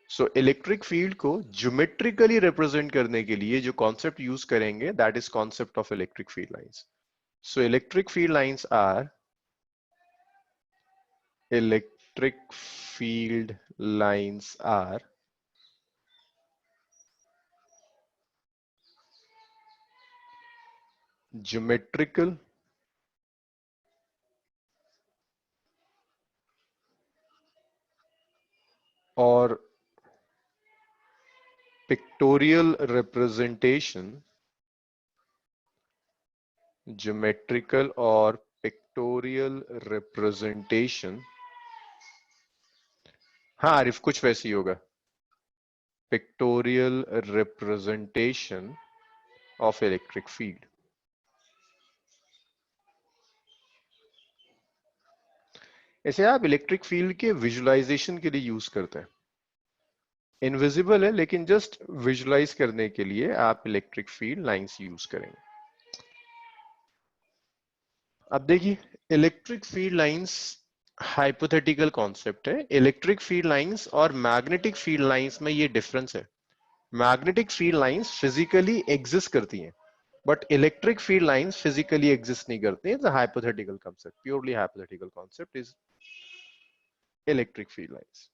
सो electric field को geometrically represent करने के लिए जो कॉन्सेप्ट यूज करेंगे that is concept of electric field lines. So electric field lines are geometrical or pictorial representation, geometrical or pictorial representation. हाँ आरिफ कुछ वैसे ही होगा, pictorial representation of electric field. ऐसे आप इलेक्ट्रिक फील्ड के विजुअलाइजेशन के लिए यूज करते हैं. इनविजिबल है लेकिन जस्ट विजुअलाइज करने के लिए आप इलेक्ट्रिक फील्ड लाइंस यूज करेंगे. अब देखिए electric field lines hypothetical concept है. इलेक्ट्रिक फील्ड लाइंस और मैग्नेटिक फील्ड लाइंस में ये डिफरेंस है. Magnetic field lines physically exist करती हैं but electric field lines physically exist नहीं करती हैं. Hypothetical concept, purely hypothetical concept is electric field lines.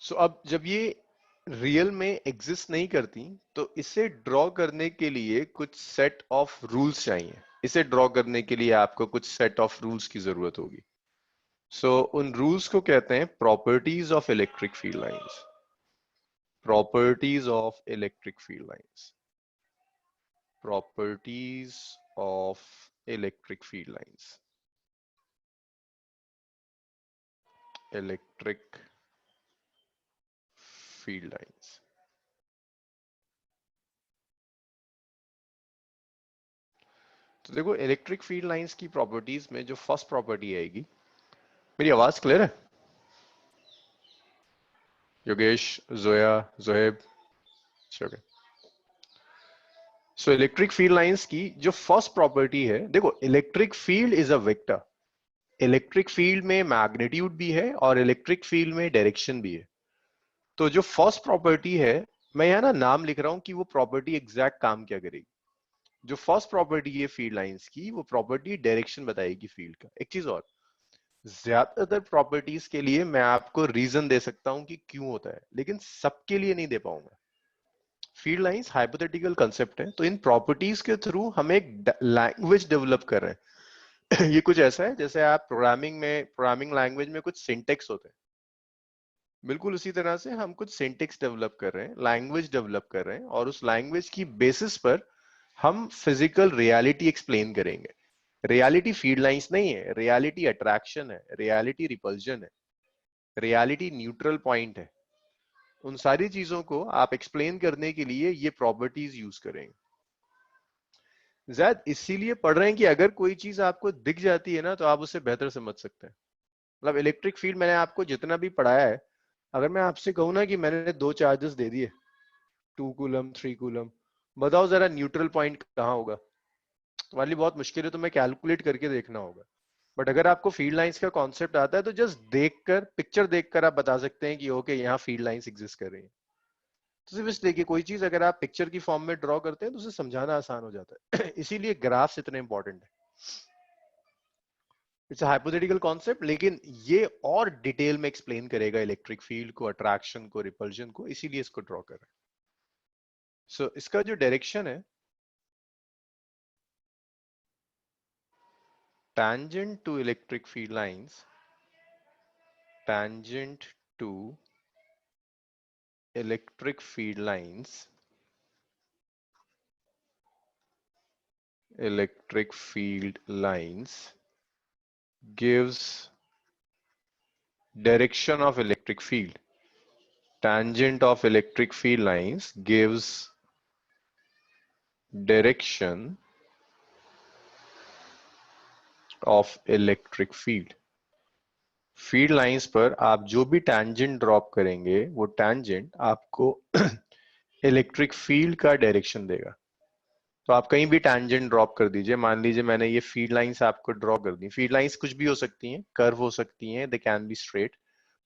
So अब जब ये रियल में एग्जिस्ट नहीं करती तो इसे ड्रॉ करने के लिए कुछ सेट ऑफ रूल्स चाहिए. इसे ड्रॉ करने के लिए आपको कुछ सेट ऑफ रूल्स की जरूरत होगी. सो उन रूल्स को कहते हैं properties of electric field lines. Properties of electric field lines. Properties of electric field lines. Electric field lines. तो देखो इलेक्ट्रिक फील्ड लाइंस की प्रॉपर्टीज में जो फर्स्ट प्रॉपर्टी आएगी, मेरी आवाज क्लियर है? योगेश, जोया, जोहेब, ओके. सो इलेक्ट्रिक फील्ड लाइंस की जो फर्स्ट प्रॉपर्टी है, देखो electric field is a vector. Electric field में मैग्नीट्यूड भी है और इलेक्ट्रिक फील्ड में डायरेक्शन भी है. तो जो फर्स्ट प्रॉपर्टी है, मैं यहां ना नाम लिख रहा हूं कि वो प्रॉपर्टी एग्जैक्ट काम क्या करेगी. जो फर्स्ट प्रॉपर्टी है फील्ड लाइंस की, वो प्रॉपर्टी डायरेक्शन बताएगी फील्ड का. एक चीज और, ज्यादातर प्रॉपर्टीज के लिए मैं आपको रीजन दे सकता हूं कि क्यों होता है, लेकिन सबके लिए नहीं दे पाऊंगा. फील्ड लाइंस हाइपोथेटिकल कंसेप्ट है, तो इन प्रॉपर्टीज के थ्रू हम एक लैंग्वेज डेवलप कर रहे हैं. ये कुछ ऐसा है जैसे आप प्रोग्रामिंग लैंग्वेज में कुछ सिंटेक्स होते हैं. बिल्कुल उसी तरह से हम कुछ सिंटेक्स डेवलप कर रहे हैं, लैंग्वेज डेवलप कर रहे हैं, और उस लैंग्वेज की बेसिस पर हम फिजिकल रियलिटी एक्सप्लेन करेंगे. रियलिटी फील्ड लाइंस नहीं है, रियलिटी अट्रैक्शन है, रियलिटी रिपल्जन है, रियलिटी न्यूट्रल पॉइंट है. उन सारी चीजों को आप एक्सप्लेन करने के लिए ये प्रॉपर्टीज यूज करेंगे. जैद इसीलिए पढ़ रहे हैं कि अगर कोई चीज आपको दिख जाती है ना तो आप उसे बेहतर समझ सकते हैं. मतलब इलेक्ट्रिक फील्ड मैंने आपको जितना भी पढ़ाया है, अगर मैं आपसे कहूं ना कि मैंने 2 चार्जेस दे दिए, 2 कूलम 3 कूलम, बताओ जरा न्यूट्रल पॉइंट कहां होगा. वाली बहुत मुश्किल है, तो मैं कैलकुलेट करके देखना होगा. बट अगर आपको फील्ड लाइंस का कॉन्सेप्ट आता है तो जस्ट देखकर, पिक्चर देखकर आप बता सकते हैं कि ओके यहाँ फील्ड लाइंस एग्जिस्ट कर रही हैं. तो सिर्फ इस देखिए, कोई चीज अगर आप पिक्चर की फॉर्म में ड्रॉ करते हैं तो उसे समझाना आसान हो जाता है. इसीलिए ग्राफ्स इतने इंपॉर्टेंट है. इट्स हाइपोथेटिकल कॉन्सेप्ट, लेकिन ये और डिटेल में एक्सप्लेन करेगा इलेक्ट्रिक फील्ड को, अट्रैक्शन को, रिपल्जन को, इसीलिए इसको ड्रॉ कर रहे हैं. सो इसका जो डायरेक्शन है, tangent to electric field lines, tangent to electric field lines, electric field lines gives direction of electric field. Tangent of electric field lines gives direction of electric field. Field lines पर आप जो भी tangent drop करेंगे, वो tangent आपको electric field का direction देगा. तो आप कहीं भी टैंजेंट ड्रॉप कर दीजिए। मान लीजिए मैंने ये फील्ड लाइंस आपको ड्रॉ कर दी। फील्ड लाइंस कुछ भी हो सकती हैं, कर्व हो सकती हैं, दे कैन बी स्ट्रेट।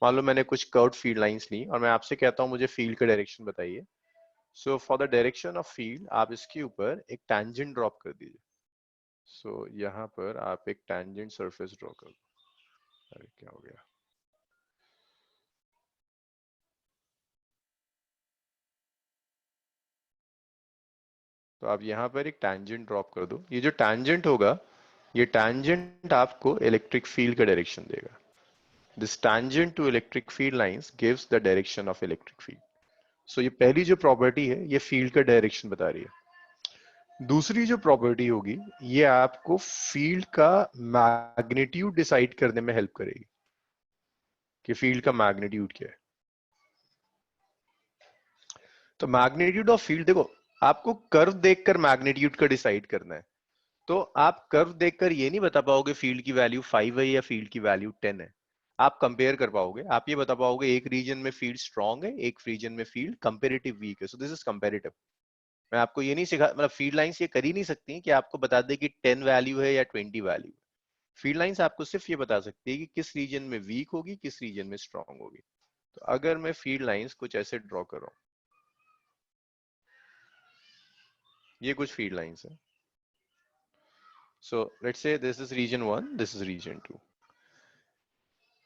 मान लो मैंने कुछ कर्व्ड फील्ड लाइंस ली और मैं आपसे कहता हूं मुझे फील्ड का डायरेक्शन बताइए। So for the direction of field आप इसके ऊपर एक टैंजेंट ड्रॉप कर दीजिए। सो यहाँ पर आप एक टैंजेंट सरफेस ड्रॉ कर दो। अरे क्या हो गया? तो आप यहाँ पर एक टैंजेंट ड्रॉप कर दो। ये जो टैंजेंट होगा, ये टैंजेंट आपको इलेक्ट्रिक फील्ड का डायरेक्शन देगा। This tangent to electric field lines gives the direction of electric field. So ये पहली जो प्रॉपर्टी है ये फील्ड का डायरेक्शन बता रही है। दूसरी जो प्रॉपर्टी होगी ये आपको फील्ड का मैग्नीट्यूड डिसाइड करने में हेल्प करेगी कि फील्ड का मैग्नीट्यूड क्या है। तो मैग्नीट्यूड ऑफ फील्ड, देखो आपको कर्व देखकर मैग्नीट्यूड का डिसाइड करना है। तो आप कर्व देखकर ये नहीं बता पाओगे फील्ड की वैल्यू 5 है या फील्ड की वैल्यू 10 है। आप कंपेयर कर पाओगे, आप ये बता पाओगे एक रीजन में फील्ड स्ट्रांग है, एक रीजन में फील्ड कंपेरेटिव वीक है। So this is comparative. मैं आपको ये नहीं सिखा, मतलब फील्ड लाइंस ये कर ही नहीं सकती कि आपको बता दे कि 10 वैल्यू है या 20 वैल्यू। फील्ड लाइंस आपको सिर्फ ये बता सकती है कि किस रीजन में वीक होगी, किस रीजन में स्ट्रांग होगी। तो अगर मैं फील्ड लाइंस कुछ ऐसे ड्रॉ कर रहा हूं, ये कुछ फील्ड लाइंस है। So let's say this is region 1, this is region 2।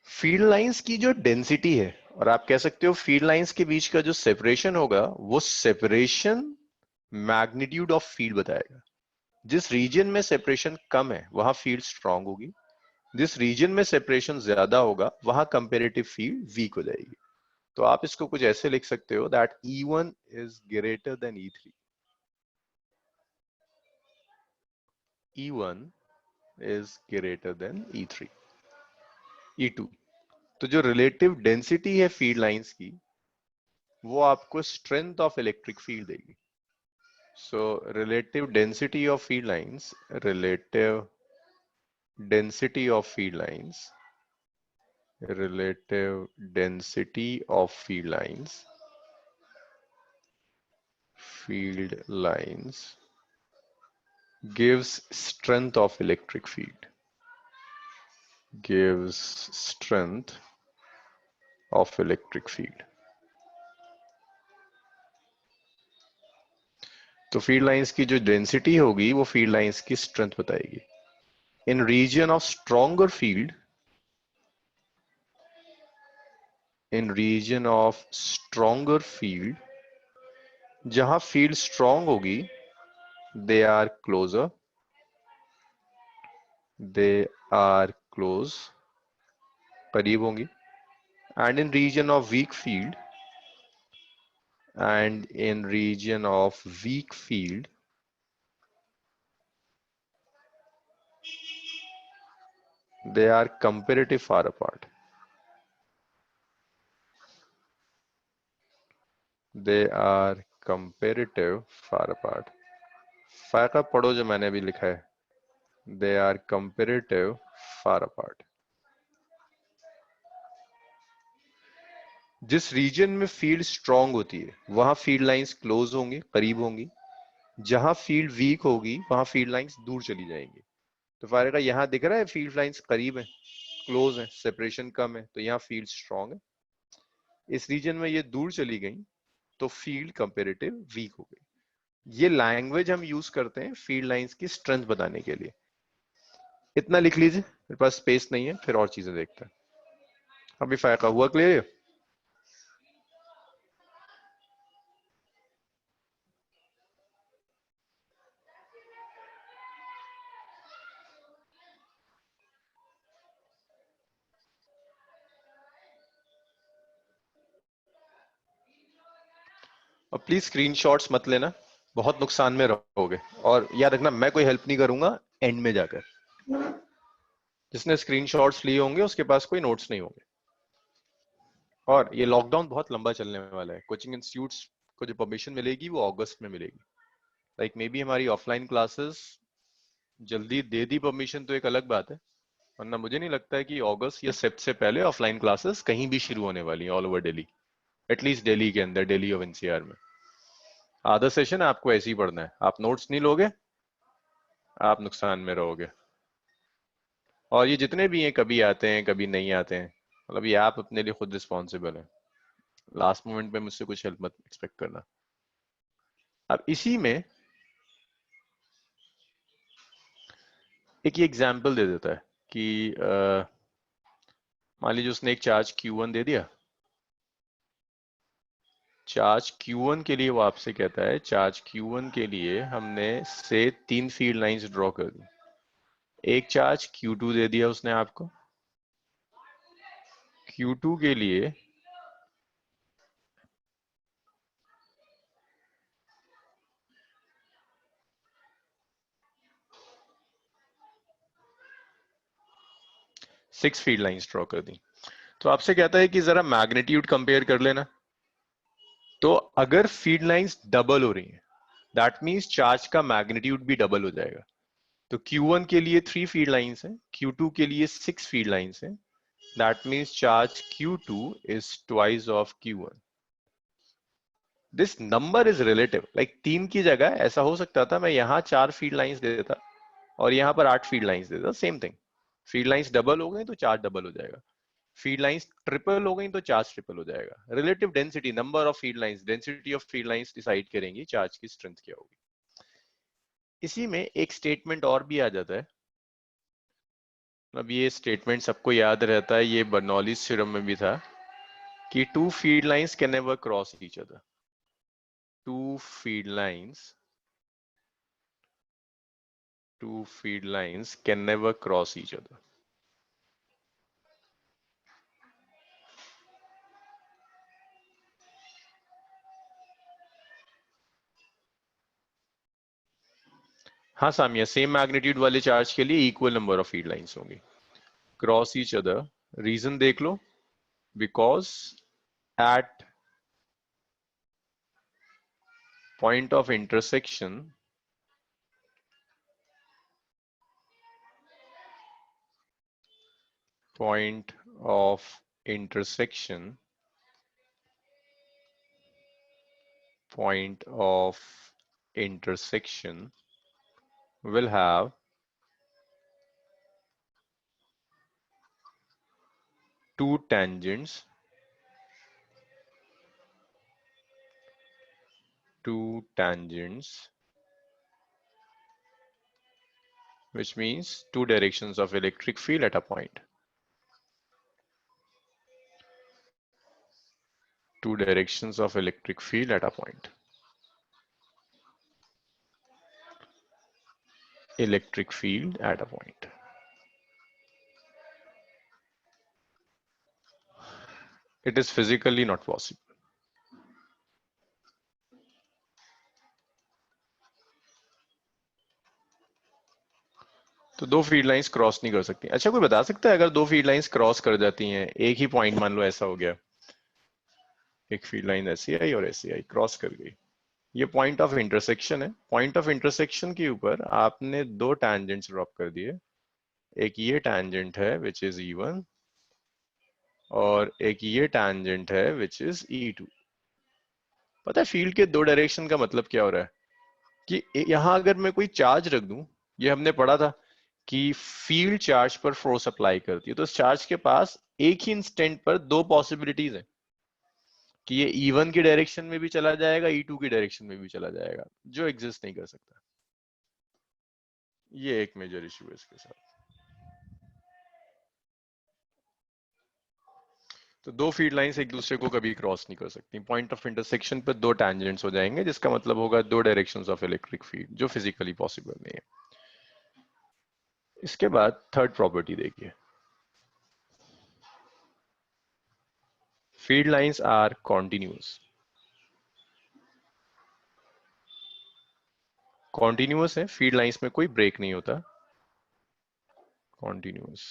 Field lines की जो डेंसिटी है, और आप कह सकते हो फील्ड लाइंस के बीच का जो सेपरेशन होगा, वो सेपरेशन मैग्नीट्यूड ऑफ फील्ड बताएगा। जिस रीजन में सेपरेशन कम है वहां फील्ड स्ट्रांग होगी, जिस रीजन में सेपरेशन ज्यादा होगा वहां कंपेरेटिव फील्ड वीक हो जाएगी। तो आप इसको कुछ ऐसे लिख सकते हो that E1 is greater than E3। E1 is greater than E3, E2। तो जो रिलेटिव डेंसिटी है फील्ड लाइंस की, वो आपको स्ट्रेंथ ऑफ इलेक्ट्रिक फील्ड देगी। So relative density of field lines, relative density of field lines, relative density of field lines gives strength of electric field, gives strength of electric field। तो field lines की जो density होगी वो field lines की strength बताएगी। In region of stronger field, in region of stronger field, जहां field strong होगी, they are closer, they are close, करीब होंगी। And in region of weak field, and in region of weak field, they are comparative far apart, they are comparative far apart। फायका पढ़ो जो मैंने अभी लिखा है, they are comparative far apart। जिस reason में फील्ड स्ट्रांग होती है वहां फील्ड लाइंस क्लोज होंगी, करीब होंगी। जहां फील्ड वीक होगी वहां फील्ड लाइंस दूर चली जाएंगी। तो फायका यहां दिख रहा है फील्ड लाइंस करीब है, क्लोज है, सेपरेशन कम है, तो यहाँ फील्ड स्ट्रांग है। इस रीजन में ये दूर चली गई तो फील्ड कंपेरेटिव वीक हो गई। ये लैंग्वेज हम यूज करते हैं फील्ड लाइंस की स्ट्रेंथ बताने के लिए। इतना लिख लीजिए, मेरे पास स्पेस नहीं है, फिर और चीजें देखते हैं। अभी फायका हुआ क्लियर? और प्लीज स्क्रीनशॉट्स मत लेना, बहुत नुकसान में रहोगे। और याद रखना मैं कोई हेल्प नहीं करूंगा एंड में जाकर। जिसने स्क्रीनशॉट्स लिए होंगे उसके पास कोई नोट्स नहीं होंगे। और ये लॉकडाउन बहुत लंबा चलने वाला है। कोचिंग इंस्टीट्यूट्स को जो परमिशन मिलेगी वो अगस्त में मिलेगी। लाइक मे बी हमारी ऑफलाइन क्लासेस जल्दी दे दी परमिशन तो एक अलग बात है, वरना मुझे नहीं लगता है कि अगस्त या सेप्ट से पहले ऑफलाइन क्लासेस कहीं भी शुरू होने वाली हैं all over Delhi, at least Delhi के अंदर, दिल्ली और एनसीआर में। आधा सेशन आपको ऐसे ही पढ़ना है, आप नोट्स नहीं लोगे आप नुकसान में रहोगे। और ये जितने भी हैं कभी आते हैं कभी नहीं आते हैं, मतलब ये आप अपने लिए खुद रिस्पॉन्सिबल हैं। लास्ट मोमेंट पे मुझसे कुछ हेल्प मत एक्सपेक्ट करना। अब इसी में एक ये एग्जाम्पल दे देता है कि मान लीजिए उसने एक चार्ज Q1 दे दिया। चार्ज Q1 के लिए वो आपसे कहता है, चार्ज Q1 के लिए हमने से 3 फील्ड लाइंस ड्रॉ कर दी। एक चार्ज Q2 दे दिया उसने आपको। Q2 के लिए 6 फील्ड लाइंस ड्रॉ कर दी। तो आपसे कहता है कि जरा मैग्नीट्यूड कंपेयर कर लेना। तो अगर फील्ड लाइंस डबल हो रही हैं, दैट मींस चार्ज का मैग्नीट्यूड भी डबल हो जाएगा। तो Q1 के लिए 3 फील्ड लाइंस हैं, Q2 के लिए 6 फील्ड लाइंस हैं, that means charge Q2 is twice of Q1। This number is relative, like 3 की जगह ऐसा हो सकता था मैं यहां 4 फील्ड लाइंस दे देता और यहां पर 8 फील्ड लाइंस दे देता, same thing. Field lines double हो गई तो चार्ज डबल हो जाएगा, फील्ड लाइंस ट्रिपल हो गई तो चार्ज ट्रिपल हो जाएगा। Relative density, number of field lines, density of field lines decide करेंगी चार्ज की स्ट्रेंथ क्या होगी। इसी में एक स्टेटमेंट और भी आ जाता है। अब ये स्टेटमेंट सबको याद रहता है, ये बर्नौलीज थ्योरम में भी था कि two field lines can never cross each other. Two field lines two feed lines can never cross each other. हाँ सामिया, सेम मैग्नीट्यूड वाले चार्ज के लिए equal number of field lines होंगी। क्रॉस ईच अदर, रीजन देख लो, because at point of intersection point of intersection point of intersection will have two tangents which means two directions of electric field at a point. Two directions of electric field at a point. Electric field at a point. It is physically not possible. तो दो field lines cross नहीं कर सकती। अच्छा कोई बता सकता है अगर दो फील्ड लाइंस क्रॉस कर जाती हैं, एक ही पॉइंट मान लो ऐसा हो गया, एक फील्ड लाइन ऐसी आई और ऐसी आई, क्रॉस कर गई, ये पॉइंट ऑफ इंटरसेक्शन है। पॉइंट ऑफ इंटरसेक्शन के ऊपर आपने दो टैंजेंट्स ड्रॉप कर दिए, एक ये टैंजेंट है विच इज E1 और एक ये टैंजेंट है विच इज E2। पता है फील्ड के दो डायरेक्शन का मतलब क्या हो रहा है कि यहां अगर मैं कोई चार्ज रख दूं, ये हमने पढ़ा था कि फील्ड चार्ज पर फोर्स अप्लाई करती है, तो इस चार्ज के पास एक ही इंस्टेंट पर दो पॉसिबिलिटीज है कि ये E1 की डायरेक्शन में भी चला जाएगा, E2 की डायरेक्शन में भी चला जाएगा, जो एग्जिस्ट नहीं कर सकता। ये एक मेजर इशू है इसके साथ। तो दो फील्ड लाइंस एक दूसरे को कभी क्रॉस नहीं कर सकती। पॉइंट ऑफ इंटरसेक्शन पर दो टैंजेंट्स हो जाएंगे, जिसका मतलब होगा दो डायरेक्शंस ऑफ इलेक्ट्रिक फील्ड, जो फिजिकली पॉसिबल नहीं है। इसके बाद थर्ड प्रॉपर्टी देखिए, field lines are continuous. Continuous है, फील्ड लाइंस में कोई ब्रेक नहीं होता, continuous.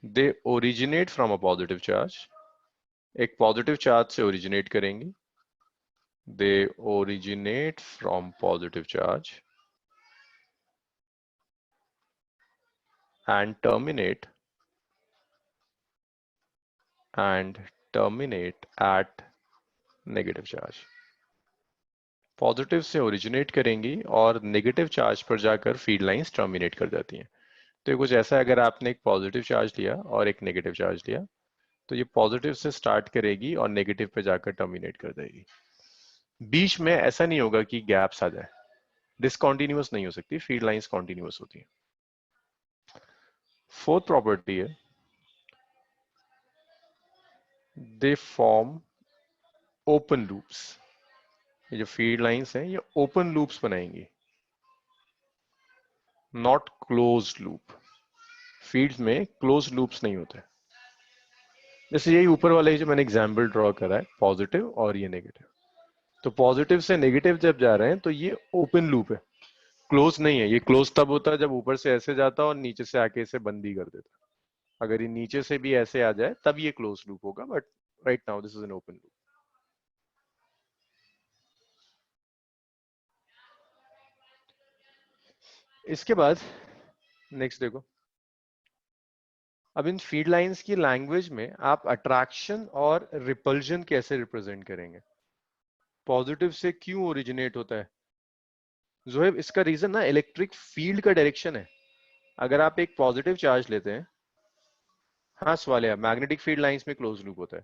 They originate from a positive charge, एक पॉजिटिव चार्ज से ओरिजिनेट करेंगी। They originate from positive charge and terminate at negative charge. Positive से ओरिजिनेट करेंगी और नेगेटिव चार्ज पर जाकर फील्ड लाइंस टर्मिनेट कर जाती हैं। तो ये कुछ ऐसा है, अगर आपने एक पॉजिटिव चार्ज लिया और एक नेगेटिव चार्ज लिया, तो ये पॉजिटिव से स्टार्ट करेगी और नेगेटिव पे जाकर टर्मिनेट कर देगी। बीच में ऐसा नहीं होगा कि गैप्स आ जाए, डिसकंटिन्यूअस नहीं हो सकती, फील्ड लाइंस कॉन्टिन्यूअस होती है। फोर्थ प्रॉपर्टी है, दे फॉर्म ओपन लूप्स। ये जो फील्ड लाइंस हैं ये ओपन लूप्स बनाएंगी, नॉट क्लोज्ड लूप। फील्ड्स में क्लोज लूप्स नहीं होते। जैसे यही ऊपर वाला ही जो मैंने एग्जाम्पल ड्रॉ करा है, पॉजिटिव और ये नेगेटिव, तो पॉजिटिव से नेगेटिव जब जा रहे हैं तो ये ओपन लूप है, क्लोज नहीं है। ये क्लोज तब होता है जब ऊपर से ऐसे जाता और नीचे से आके इसे बंद ही कर देता। अगर ये नीचे से भी ऐसे आ जाए तब ये क्लोज लूप होगा, but right now this is an open loop. इसके बाद नेक्स्ट देखो, अब इन फील्ड लाइंस की लैंग्वेज में आप अट्रैक्शन और रिपल्जन कैसे रिप्रेजेंट करेंगे? पॉजिटिव से क्यों ओरिजिनेट होता है जोहेब? इसका रीजन ना इलेक्ट्रिक फील्ड का डायरेक्शन है। अगर आप एक पॉजिटिव चार्ज लेते हैं, हाँ सवाल है, मैग्नेटिक फील्ड लाइंस में क्लोज लूप होता है।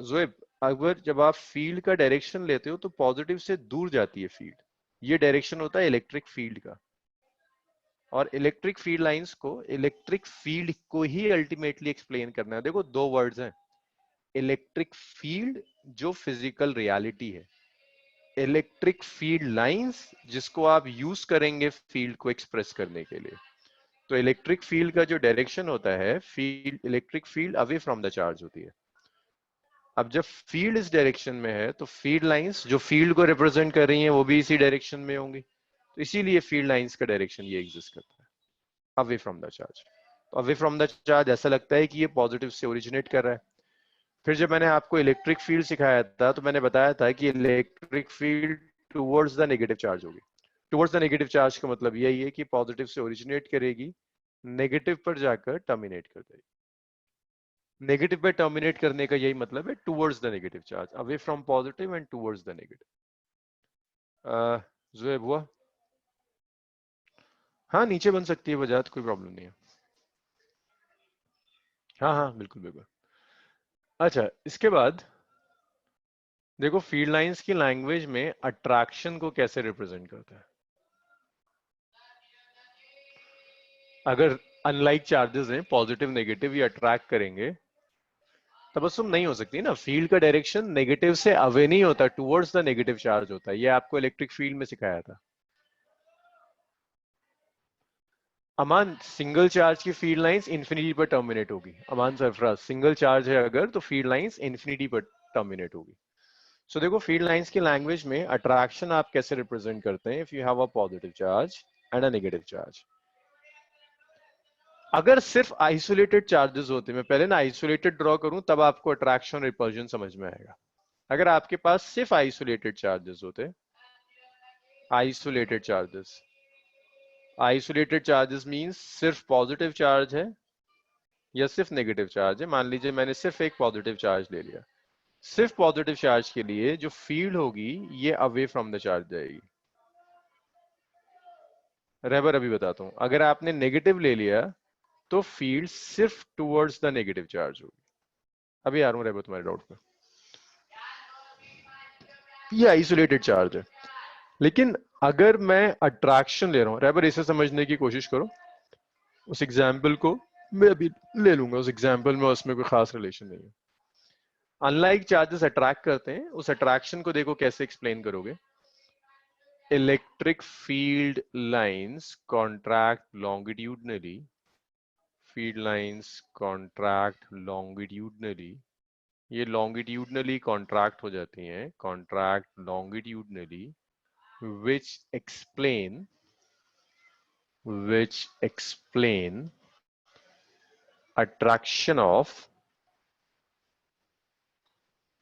जोहेब, अगर जब आप फील्ड का डायरेक्शन लेते हो तो पॉजिटिव से दूर जाती है फील्ड, ये डायरेक्शन होता है इलेक्ट्रिक फील्ड का। और इलेक्ट्रिक फील्ड लाइंस को, इलेक्ट्रिक फील्ड को ही अल्टीमेटली एक्सप्लेन करना है। देखो दो वर्ड्स हैं, इलेक्ट्रिक फील्ड जो फिजिकल रियलिटी है, इलेक्ट्रिक फील्ड लाइंस जिसको आप यूज करेंगे फील्ड को एक्सप्रेस करने के लिए। तो इलेक्ट्रिक फील्ड का जो डायरेक्शन होता है, field, electric field away from the charge होती है। अब जब फील्ड इस डायरेक्शन में है तो फील्ड लाइंस जो फील्ड को रिप्रेजेंट कर रही हैं वो भी इसी डायरेक्शन में होंगी, तो इसीलिए फील्ड लाइंस का डायरेक्शन ये एग्जिस्ट करता है, अवे फ्रॉम द चार्ज। तो अवे फ्रॉम द चार्ज ऐसा लगता है कि ये पॉजिटिव से ओरिजिनेट कर रहा है। फिर जब मैंने आपको इलेक्ट्रिक फील्ड सिखाया था तो मैंने बताया था कि electric field towards the negative charge होगी। टुवर्ड्स द नेगेटिव चार्ज का मतलब यही है कि पॉजिटिव से ओरिजिनेट करेगी, नेगेटिव पर जाकर टर्मिनेट कर देगी। नेगेटिव पे टर्मिनेट करने का यही मतलब है, towards the negative charge, away from positive and towards the negative. Zoeb हुआ? हाँ नीचे बन सकती है वजह, कोई प्रॉब्लम नहीं है। हाँ हाँ बिल्कुल बिल्कुल। अच्छा इसके बाद देखो फील्ड लाइंस की लैंग्वेज में अट्रैक्शन को कैसे रिप्रेजेंट करता है। अगर अनलाइक चार्जेस हैं, पॉजिटिव नेगेटिव, ये अट्रैक्ट करेंगे, तबस्सुम नहीं हो सकती ना। फील्ड का डायरेक्शन नेगेटिव से अवे नहीं होता, टुवर्ड्स द नेगेटिव चार्ज होता है। ये आपको इलेक्ट्रिक फील्ड में सिखाया था। अमान, सिंगल चार्ज की फील्ड लाइंस इंफिनिटी पर टर्मिनेट होगी। अमान सरफराज, सिंगल चार्ज है अगर तो फील्ड लाइंस इंफिनिटी पर टर्मिनेट होगी। सो देखो फील्ड लाइंस की लैंग्वेज में अट्रैक्शन आप कैसे रिप्रेजेंट करते हैं, if you have a positive charge and a negative charge. अगर सिर्फ आइसोलेटेड चार्जेस होते, मैं पहले ना आइसोलेटेड ड्रॉ करूं तब आपको अट्रैक्शन रिपल्जन समझ में आएगा। अगर आपके पास सिर्फ आइसोलेटेड चार्जेस होते, isolated charges, isolated charges means सिर्फ पॉजिटिव चार्ज है या सिर्फ नेगेटिव चार्ज है। मान लीजिए मैंने सिर्फ एक पॉजिटिव चार्ज ले लिया, सिर्फ पॉजिटिव चार्ज के लिए जो फील्ड होगी ये अवे फ्रॉम द चार्ज जाएगी। रहबर अभी बताता हूं, अगर आपने नेगेटिव ले लिया तो फील्ड सिर्फ टुवर्ड्स द नेगेटिव चार्ज होगी। अभी आ रहा हूं रहबर तुम्हारे डाउट पे। ये आइसोलेटेड चार्ज है। लेकिन अगर मैं अट्रैक्शन ले रहा हूं, रहबर इसे समझने की कोशिश करो, उस एग्जाम्पल को मैं अभी ले लूंगा, उस एग्जाम्पल में उसमें कोई खास रिलेशन नहीं है। अनलाइक चार्जेस अट्रैक्ट करते हैं, उस अट्रैक्शन को देखो कैसे एक्सप्लेन करोगे। Electric field lines contract longitudinally, field lines contract longitudinally, ये लॉन्गिट्यूडनली कॉन्ट्रैक्ट हो जाती हैं, contract longitudinally, which explain attraction of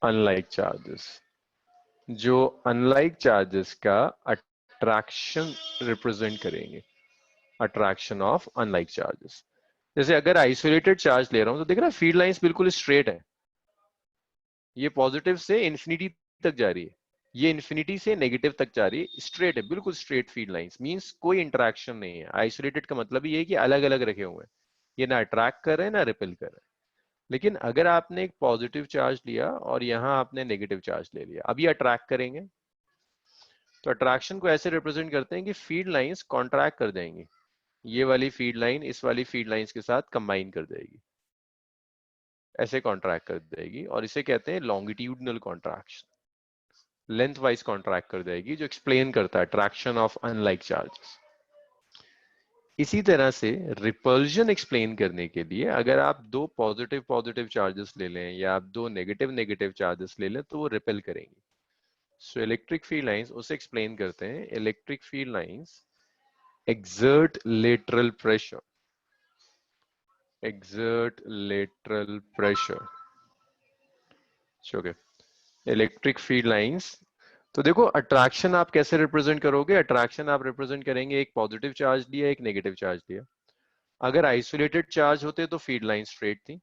unlike charges, जो unlike charges का attraction रिप्रेजेंट करेंगे, attraction of unlike charges। जैसे अगर आइसोलेटेड चार्ज ले रहा हूं तो देख रहा फील्ड लाइंस बिल्कुल स्ट्रेट है, ये पॉजिटिव से इंफिनिटी तक जा रही है, ये इन्फिनिटी से नेगेटिव तक जा रही है, स्ट्रेट है, बिल्कुल स्ट्रेट फील्ड लाइंस, मींस कोई इंटरेक्शन नहीं है। आइसोलेटेड का मतलब ये है कि अलग अलग रखे हुए हैं, ये ना अट्रैक्ट कर रहे हैं ना रिपेल कर रहे हैं। लेकिन अगर आपने एक पॉजिटिव चार्ज लिया और यहाँ आपने नेगेटिव चार्ज ले लिया, अब ये अट्रैक्ट करेंगे। तो अट्रैक्शन को ऐसे रिप्रेजेंट करते हैं कि फील्ड लाइंस कॉन्ट्रैक्ट कर देंगी, ये वाली फील्ड लाइन इस वाली फील्ड लाइंस के साथ कंबाइन कर देगी, ऐसे कॉन्ट्रैक्ट कर देगी, और इसे कहते हैं longitudinal contraction, length wise contract कर देगी, जो एक्सप्लेन करता है अट्रैक्शन ऑफ अनलाइक चार्जेस। इसी तरह से रिपल्जन एक्सप्लेन करने के लिए अगर आप दो पॉजिटिव पॉजिटिव चार्जेस ले लें या आप दो नेगेटिव नेगेटिव चार्जेस ले लें तो वो रिपेल करेंगी। सो इलेक्ट्रिक फील्ड लाइंस उसे एक्सप्लेन करते हैं, electric field lines exert lateral pressure, exert lateral pressure। Okay, electric field lines. तो देखो अट्रैक्शन आप कैसे रिप्रेजेंट करोगे, अट्रैक्शन आप रिप्रेजेंट करेंगे एक पॉजिटिव चार्ज लिया एक नेगेटिव चार्ज लिया। अगर आइसोलेटेड चार्ज होते तो फील्ड लाइन स्ट्रेट थी,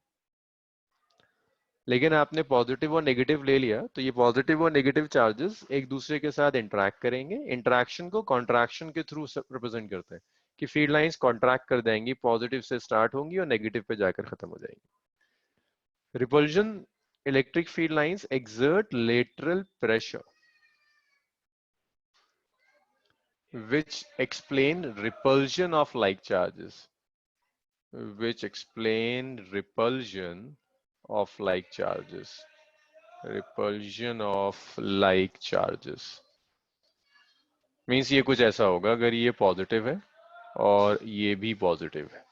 लेकिन आपने पॉजिटिव और नेगेटिव ले लिया तो ये पॉजिटिव और नेगेटिव चार्जेस एक दूसरे के साथ इंटरेक्ट करेंगे। इंटरेक्शन को कॉन्ट्रैक्शन के थ्रू रिप्रेजेंट करते हैं कि फील्ड लाइंस कॉन्ट्रैक्ट कर देंगी, पॉजिटिव से स्टार्ट होंगी और नेगेटिव पे जाकर खत्म हो जाएंगी। Repulsion, electric field lines exert lateral pressure which explain repulsion of like charges, which explain repulsion of like charges, repulsion of like charges means ये कुछ ऐसा होगा, अगर ये पॉजिटिव है और ये भी पॉजिटिव है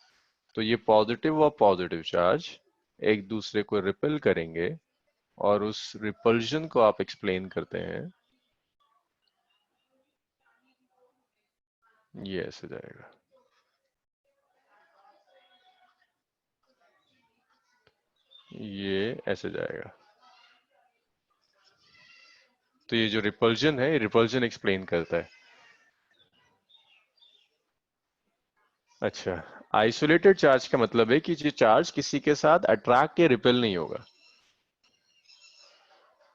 तो ये पॉजिटिव और पॉजिटिव चार्ज एक दूसरे को रिपेल करेंगे और उस रिपल्जन को आप एक्सप्लेन करते हैं, ये ऐसे जाएगा, ये ऐसे जाएगा। तो ये जो रिपल्जन है, रिपल्जन एक्सप्लेन करता है। अच्छा, आइसोलेटेड चार्ज का मतलब है कि जो चार्ज किसी के साथ अट्रैक्ट या रिपेल नहीं होगा।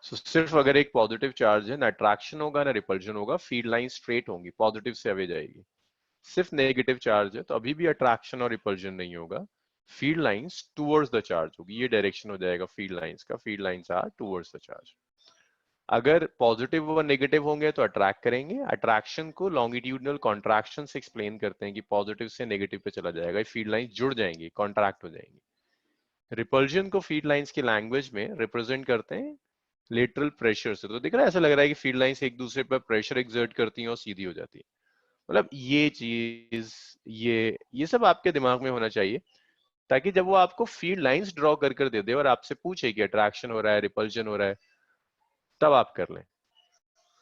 सिर्फ अगर एक पॉजिटिव चार्ज है, ना अट्रैक्शन होगा ना रिपल्जन होगा, फील्ड लाइन स्ट्रेट होंगी, पॉजिटिव से अवे जाएगी। सिर्फ नेगेटिव चार्ज है तो अभी भी अट्रैक्शन और रिपल्जन नहीं होगा, field lines towards the charge होगी, ये डायरेक्शन हो जाएगा फील्ड लाइंस का, field lines are towards the charge. अगर पॉजिटिव और नेगेटिव होंगे तो अट्रैक्ट करेंगे, अट्रैक्शन को लॉन्गिट्यूडनल कॉन्ट्रैक्शन से एक्सप्लेन करते हैं कि पॉजिटिव से नेगेटिव पे चला जाएगा, फील्ड लाइन जुड़ जाएंगी, कॉन्ट्रैक्ट हो जाएंगी। रिपल्जन को फील्ड लाइंस की लैंग्वेज में रिप्रेजेंट करते हैं लेटरल प्रेशर से। तो दिख रहा है, ऐसा लग रहा है कि फील्ड लाइंस एक दूसरे पर प्रेशर एक्सर्ट करती हैं और सीधी हो जाती है। मतलब ये चीज, ये सब आपके दिमाग में होना चाहिए, ताकि जब वो आपको फील्ड लाइंस ड्रॉ कर कर दे दे और आपसे पूछे कि अट्रैक्शन हो रहा है रिपल्जन हो रहा है, तब आप कर लें।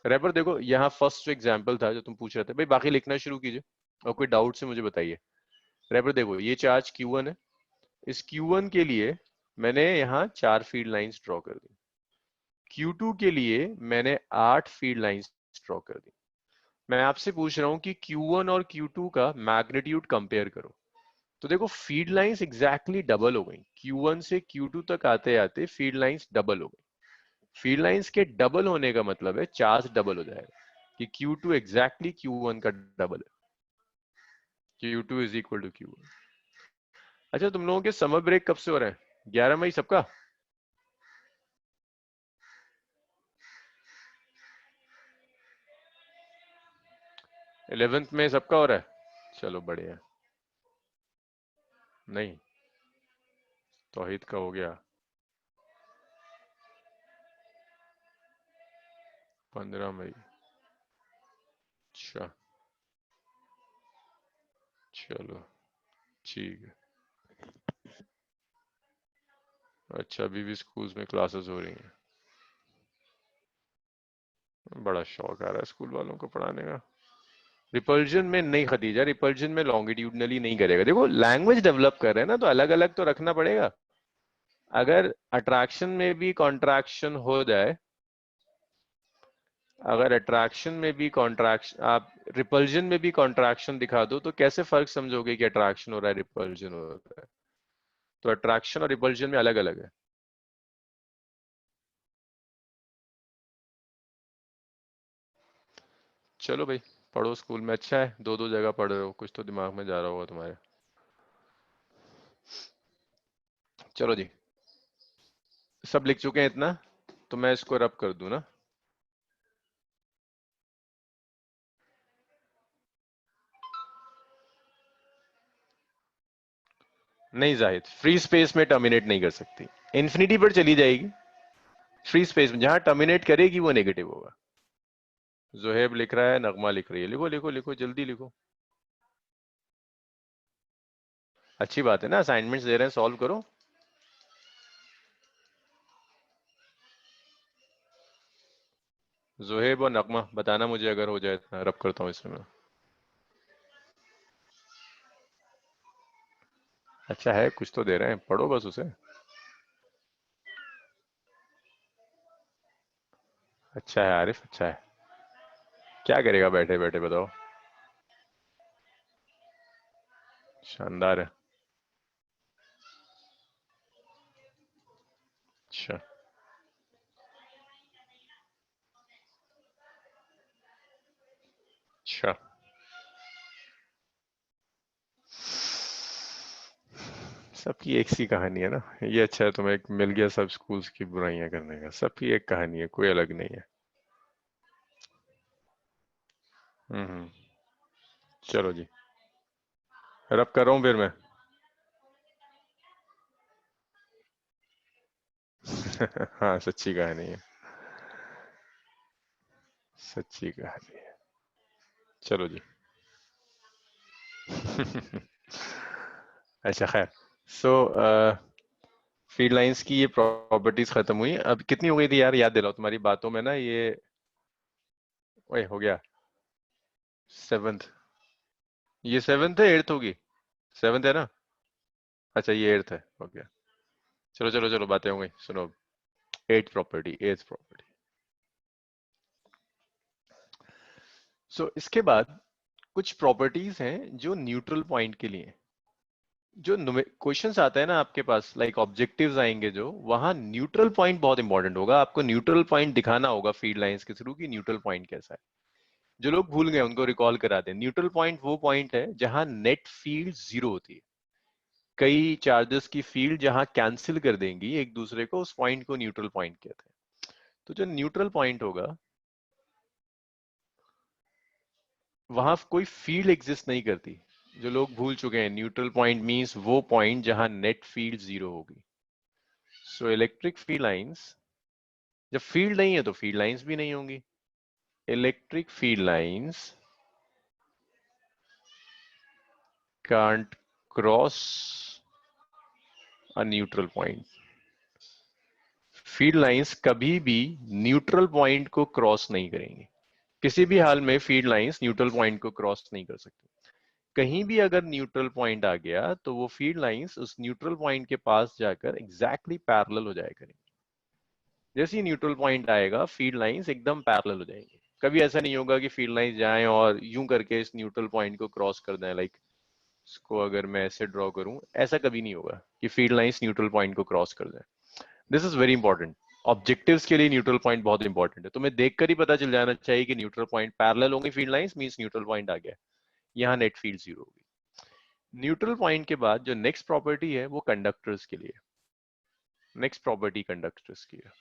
रैपर देखो, यहाँ फर्स्ट जो एग्जाम्पल था जो तुम पूछ रहे थे, भाई बाकी लिखना शुरू कीजिए और कोई डाउट से मुझे बताइए। रैपर देखो, ये चार्ज Q1 है, इस Q1 के लिए मैंने यहाँ 4 फील्ड लाइंस ड्रॉ कर दी, Q2 के लिए मैंने 8 फील्ड लाइंस ड्रॉ कर दी। मैं आपसे पूछ रहा हूँ कि Q1 और Q2 का मैग्नीट्यूड कंपेयर करो। तो देखो फील्ड लाइंस एग्जैक्टली डबल हो गई, Q1 से Q2 तक आते आते फील्ड लाइंस डबल हो गई। फील्ड लाइंस के डबल होने का मतलब है चार्ज डबल हो जाएगा, कि Q2 एग्जैक्टली Q1 का डबल है, Q2 is equal to Q1। अच्छा, तुम लोगों के समर ब्रेक कब से हो रहे हैं? 11 मई सबका? 11th में सबका हो रहा है? चलो बढ़िया। नहीं, तौहीद का हो गया 15 मई। अच्छा, चलो ठीक है। अच्छा, अभी भी स्कूल्स में क्लासेस हो रही हैं? बड़ा शौक आ रहा है स्कूल वालों को पढ़ाने का। रिपल्जन में नहीं खदीजा, रिपल्जन में लॉन्गिट्यूडनली नहीं करेगा। देखो लैंग्वेज डेवलप कर रहे हैं ना, तो अलग अलग तो रखना पड़ेगा। अगर अट्रैक्शन में भी कॉन्ट्रैक्शन हो जाए, अगर अट्रैक्शन में भी कॉन्ट्रैक्शन, आप रिपल्जन में भी कॉन्ट्रैक्शन दिखा दो, तो कैसे फर्क समझोगे कि अट्रैक्शन हो रहा है रिपल्जन हो रहा है? तो अट्रैक्शन और रिपल्जन में अलग अलग है। चलो भाई, पढ़ो स्कूल में, अच्छा है दो दो जगह पढ़ रहे हो, कुछ तो दिमाग में जा रहा होगा तुम्हारे। चलो जी, सब लिख चुके हैं इतना, तो मैं इसको रब कर दूं ना। नहीं जाहिद, फ्री स्पेस में टर्मिनेट नहीं कर सकती, इन्फिनिटी पर चली जाएगी। फ्री स्पेस में जहां टर्मिनेट करेगी वो नेगेटिव होगा। जोहेब लिख रहा है, नगमा लिख रही है, लिखो लिखो लिखो, जल्दी लिखो। अच्छी बात है ना, असाइनमेंट्स दे रहे हैं, सॉल्व करो। जोहेब और नगमा बताना मुझे अगर हो जाए, इतना रब करता हूँ इसमें मैं। अच्छा है, कुछ तो दे रहे हैं, पढ़ो बस उसे। अच्छा है आरिफ, अच्छा है। क्या करेगा बैठे बैठे बताओ। शानदार है। अच्छा। अच्छा। सबकी एक सी कहानी है ना। ये अच्छा है, तुम्हें एक मिल गया सब स्कूल्स की बुराइयां करने का। सबकी एक कहानी है, कोई अलग नहीं है। हम्म। चलो जी, रब कर रहा हूँ फिर मैं। हाँ, सच्ची कहानी है। सच्ची कहानी है। चलो जी। अच्छा खैर। सो फील्ड लाइंस की ये प्रॉपर्टीज खत्म हुई। अब कितनी हो गई थी यार, याद दिलाओ, तुम्हारी बातों में ना ये। ओए हो गया। सेवन्थ। ये सेवन्थ है, एट्थ होगी। सेवन्थ है ना। अच्छा ये एट्थ है, हो गया। चलो चलो चलो, बातें हो गई, सुनो अब। Eighth property, eighth property. So इसके बाद कुछ प्रॉपर्टीज हैं जो न्यूट्रल पॉइंट के लिए हैं। जो क्वेश्चंस आता है ना आपके पास, लाइक ऑब्जेक्टिव्स आएंगे जो, वहां न्यूट्रल पॉइंट बहुत इंपॉर्टेंट होगा। आपको न्यूट्रल पॉइंट दिखाना होगा फील्ड लाइंस के थ्रू कि न्यूट्रल पॉइंट कैसा है। जो लोग भूल गए उनको रिकॉल करा दें। न्यूट्रल पॉइंट वो पॉइंट है जहां नेट फील्ड जीरो होती है। कई चार्जेस की फील्ड जहां कैंसिल कर देंगी एक दूसरे को, उस पॉइंट को न्यूट्रल पॉइंट कहते हैं। तो जो न्यूट्रल पॉइंट होगा, वहां कोई फील्ड एग्जिस्ट नहीं करती। जो लोग भूल चुके हैं, न्यूट्रल पॉइंट मींस वो पॉइंट जहां नेट फील्ड जीरो होगी। सो इलेक्ट्रिक फील्ड लाइंस, जब फील्ड नहीं है तो फील्ड लाइंस भी नहीं होंगी। Electric field lines can't cross a neutral point. Field lines कभी भी न्यूट्रल पॉइंट को क्रॉस नहीं करेंगी। किसी भी हाल में फील्ड लाइंस न्यूट्रल पॉइंट को क्रॉस नहीं कर सकती। कहीं भी अगर न्यूट्रल पॉइंट आ गया तो वो फील्ड लाइंस उस न्यूट्रल पॉइंट के पास जाकर एग्जैक्टली पैरेलल हो जाया करेंगी। जैसे ही न्यूट्रल पॉइंट आएगा, फील्ड लाइंस एकदम पैरेलल हो जाएंगी। कभी ऐसा नहीं होगा कि फील्ड लाइंस जाएं और यूं करके इस न्यूट्रल पॉइंट को क्रॉस कर दें। लाइक इसको अगर मैं ऐसे ड्रॉ करूं, ऐसा कभी नहीं होगा कि फील्ड लाइंस न्यूट्रल पॉइंट को क्रॉस कर दें। This is very important. Objectives के लिए न्यूट्रल पॉइंट बहुत इंपॉर्टेंट है। तुम्हें देखकर ही पता चल जाना चाहिए कि न्यूट्रल पॉइंट पैरेलल होंगे field lines, means neutral point आ गया। यहाँ नेट फील्ड जीरो होगी। न्यूट्रल पॉइंट के बाद जो नेक्स्ट प्रॉपर्टी है वो कंडक्टर्स के लिए। नेक्स्ट प्रॉपर्टी कंडक्टर्स की है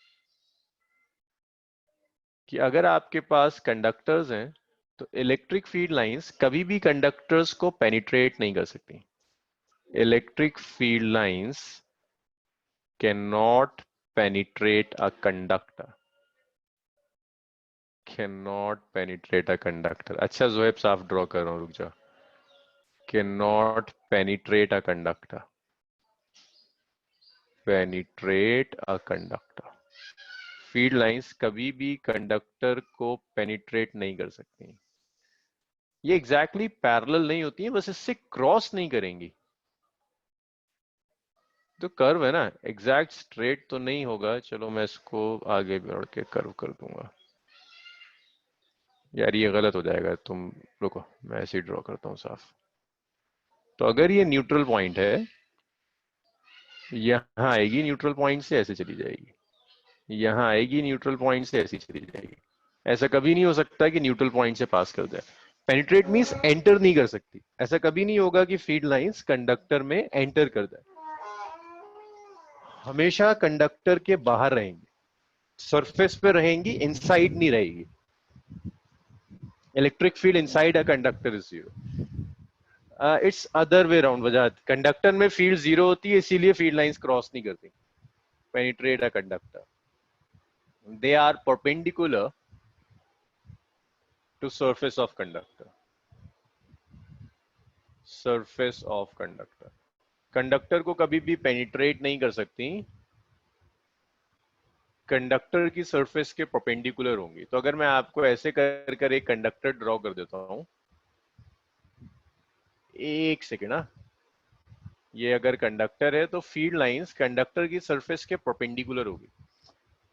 कि अगर आपके पास कंडक्टर्स हैं तो इलेक्ट्रिक फील्ड लाइंस कभी भी कंडक्टर्स को पेनिट्रेट नहीं कर सकती। Electric field lines can not penetrate a conductor. Can not penetrate a conductor. अच्छा जोहेब, साफ ड्रॉ कर रहा हूँ, रुक जा। Can not penetrate a conductor. Penetrate a conductor. Field lines कभी भी कंडक्टर को पेनिट्रेट नहीं कर सकती। ये एग्जैक्टली पैरेलल नहीं होती है, बस इससे क्रॉस नहीं करेंगी। तो कर्व है ना, एग्जैक्ट स्ट्रेट तो नहीं होगा। चलो मैं इसको आगे बढ़ के कर्व कर दूंगा। यार ये गलत हो जाएगा, तुम रुको, मैं ऐसे ही ड्रॉ करता हूँ साफ। तो अगर ये न्यूट्रल पॉइंट है, यहाँ आएगी न्यूट्रल पॉइंट से ऐसे चली जाएगी, यहाँ आएगी न्यूट्रल पॉइंट से ऐसी चली जाएगी, ऐसा कभी नहीं हो सकता कि न्यूट्रल पॉइंट से पास कर जाए। पेनिट्रेट मींस एंटर नहीं कर सकती, ऐसा कभी नहीं होगा कि फील्ड लाइंस कंडक्टर में एंटर कर जाए, हमेशा कंडक्टर के बाहर रहेंगी, सरफेस पे रहेंगी, इनसाइड नहीं रहेगी। Electric field inside a conductor is zero. It's other way round, वजह कंडक्टर में फील्ड जीरो होती है, इसीलिए फील्ड लाइंस क्रॉस नहीं करती। Penetrate a conductor, they are perpendicular to surface of conductor, surface of conductor। Conductor को कभी भी पेनिट्रेट नहीं कर सकती, कंडक्टर की सरफेस के परपेंडिकुलर होंगी। तो अगर मैं आपको ऐसे कर कर एक कंडक्टर ड्रॉ कर देता हूं, एक सेकेंड ना, ये अगर कंडक्टर है तो फील्ड लाइंस कंडक्टर की सरफेस के परपेंडिकुलर होगी,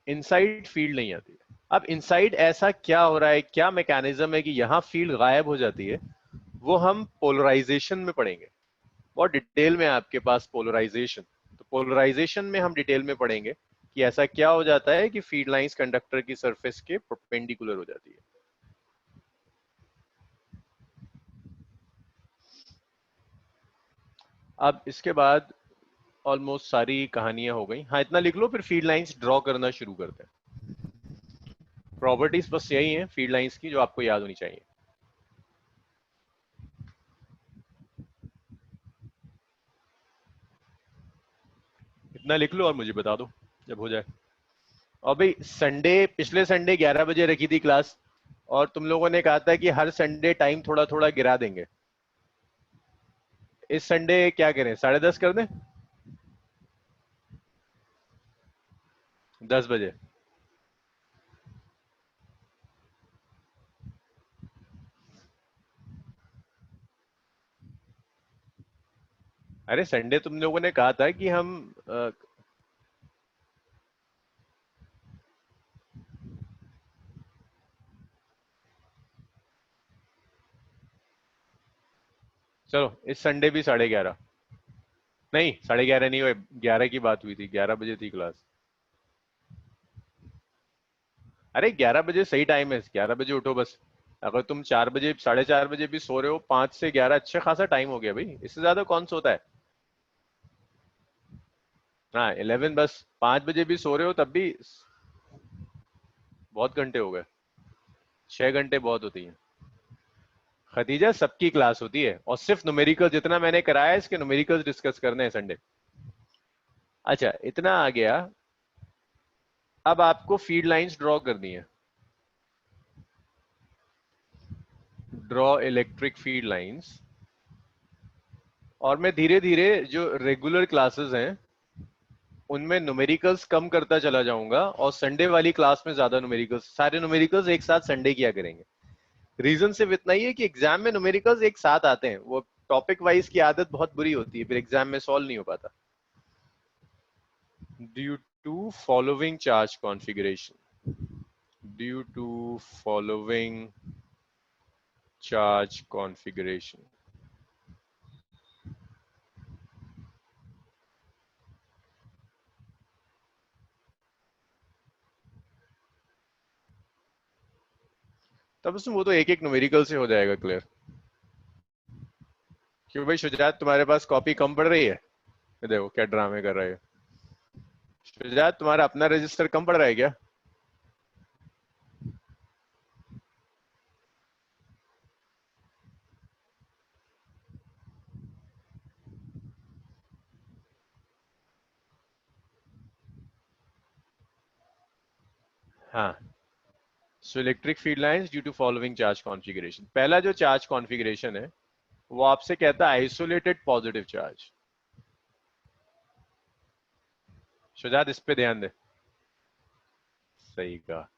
इनसाइड फील्ड नहीं आती है। अब इनसाइड ऐसा क्या हो रहा है, क्या मैकेनिज्म है कि यहां फील्ड गायब हो जाती है, वो हम पोलराइजेशन में पढ़ेंगे। बहुत डिटेल में आपके पास पोलराइजेशन, तो पोलराइजेशन में हम डिटेल में पढ़ेंगे कि ऐसा क्या हो जाता है कि फील्ड लाइंस कंडक्टर की सरफेस के परपेंडिकुलर हो जाती है। अब इसके बाद ऑलमोस्ट सारी कहानियां हो गई। हाँ, इतना लिख लो, फिर फील्ड लाइंस ड्रॉ करना शुरू करते हैं। प्रॉपर्टीज बस यही है फील्ड लाइंस की जो आपको याद होनी चाहिए। इतना लिख लो और मुझे बता दो जब हो जाए। और भाई संडे, पिछले संडे 11 बजे रखी थी क्लास, और तुम लोगों ने कहा था कि हर संडे टाइम थोड़ा थोड़ा गिरा देंगे। इस संडे क्या करें, 10:30 कर दें? 10 बजे? अरे संडे तुम लोगों ने कहा था कि हम चलो इस संडे भी 11:30। नहीं, 11:30 नहीं हुए, 11 की बात हुई थी, 11 बजे थी क्लास। अरे 11 बजे सही टाइम है, 11 बजे उठो बस। अगर तुम 4 बजे, 4:30 बजे भी सो रहे हो, 5 से 11 अच्छा खासा टाइम हो गया भाई, इससे ज्यादा कौन सोता है। हाँ 11 बस, 5 बजे भी सो रहे हो तब भी बहुत घंटे हो गए, 6 घंटे बहुत होती है। खदीजा सबकी क्लास होती है, और सिर्फ न्यूमेरिकल जितना मैंने कराया है, इसके न्यूमेरिकल्स डिस्कस करने हैं संडे। अच्छा इतना आ गया। अब आपको फील्ड लाइंस ड्रॉ करनी है, ड्रॉ इलेक्ट्रिक फील्ड लाइंस। और मैं धीरे धीरे जो रेगुलर क्लासेस हैं उनमें न्यूमेरिकल्स कम करता चला जाऊंगा, और संडे वाली क्लास में ज्यादा न्यूमेरिकल्स, सारे न्यूमेरिकल्स एक साथ संडे किया करेंगे। रीजन सिर्फ इतना ही है कि एग्जाम में न्यूमेरिकल्स एक साथ आते हैं, वो टॉपिक वाइज की आदत बहुत बुरी होती है, फिर एग्जाम में सॉल्व नहीं हो पाता। Due to following charge configuration, due to following charge configuration. तब उसमें वो तो एक एक न्यूमेरिकल से हो जाएगा क्लियर। क्यों भाई शुजात, तुम्हारे पास कॉपी कम पड़ रही है? ये देखो क्या ड्रामे कर रहे हो। शुजात तुम्हारा अपना रजिस्टर कम पड़ रहा है क्या? हाँ, so electric field lines due to following charge configuration. पहला जो चार्ज कॉन्फ़िगरेशन है वो आपसे कहता है आइसोलेटेड पॉजिटिव चार्ज। शुजात इस पे ध्यान दे। सही कहा।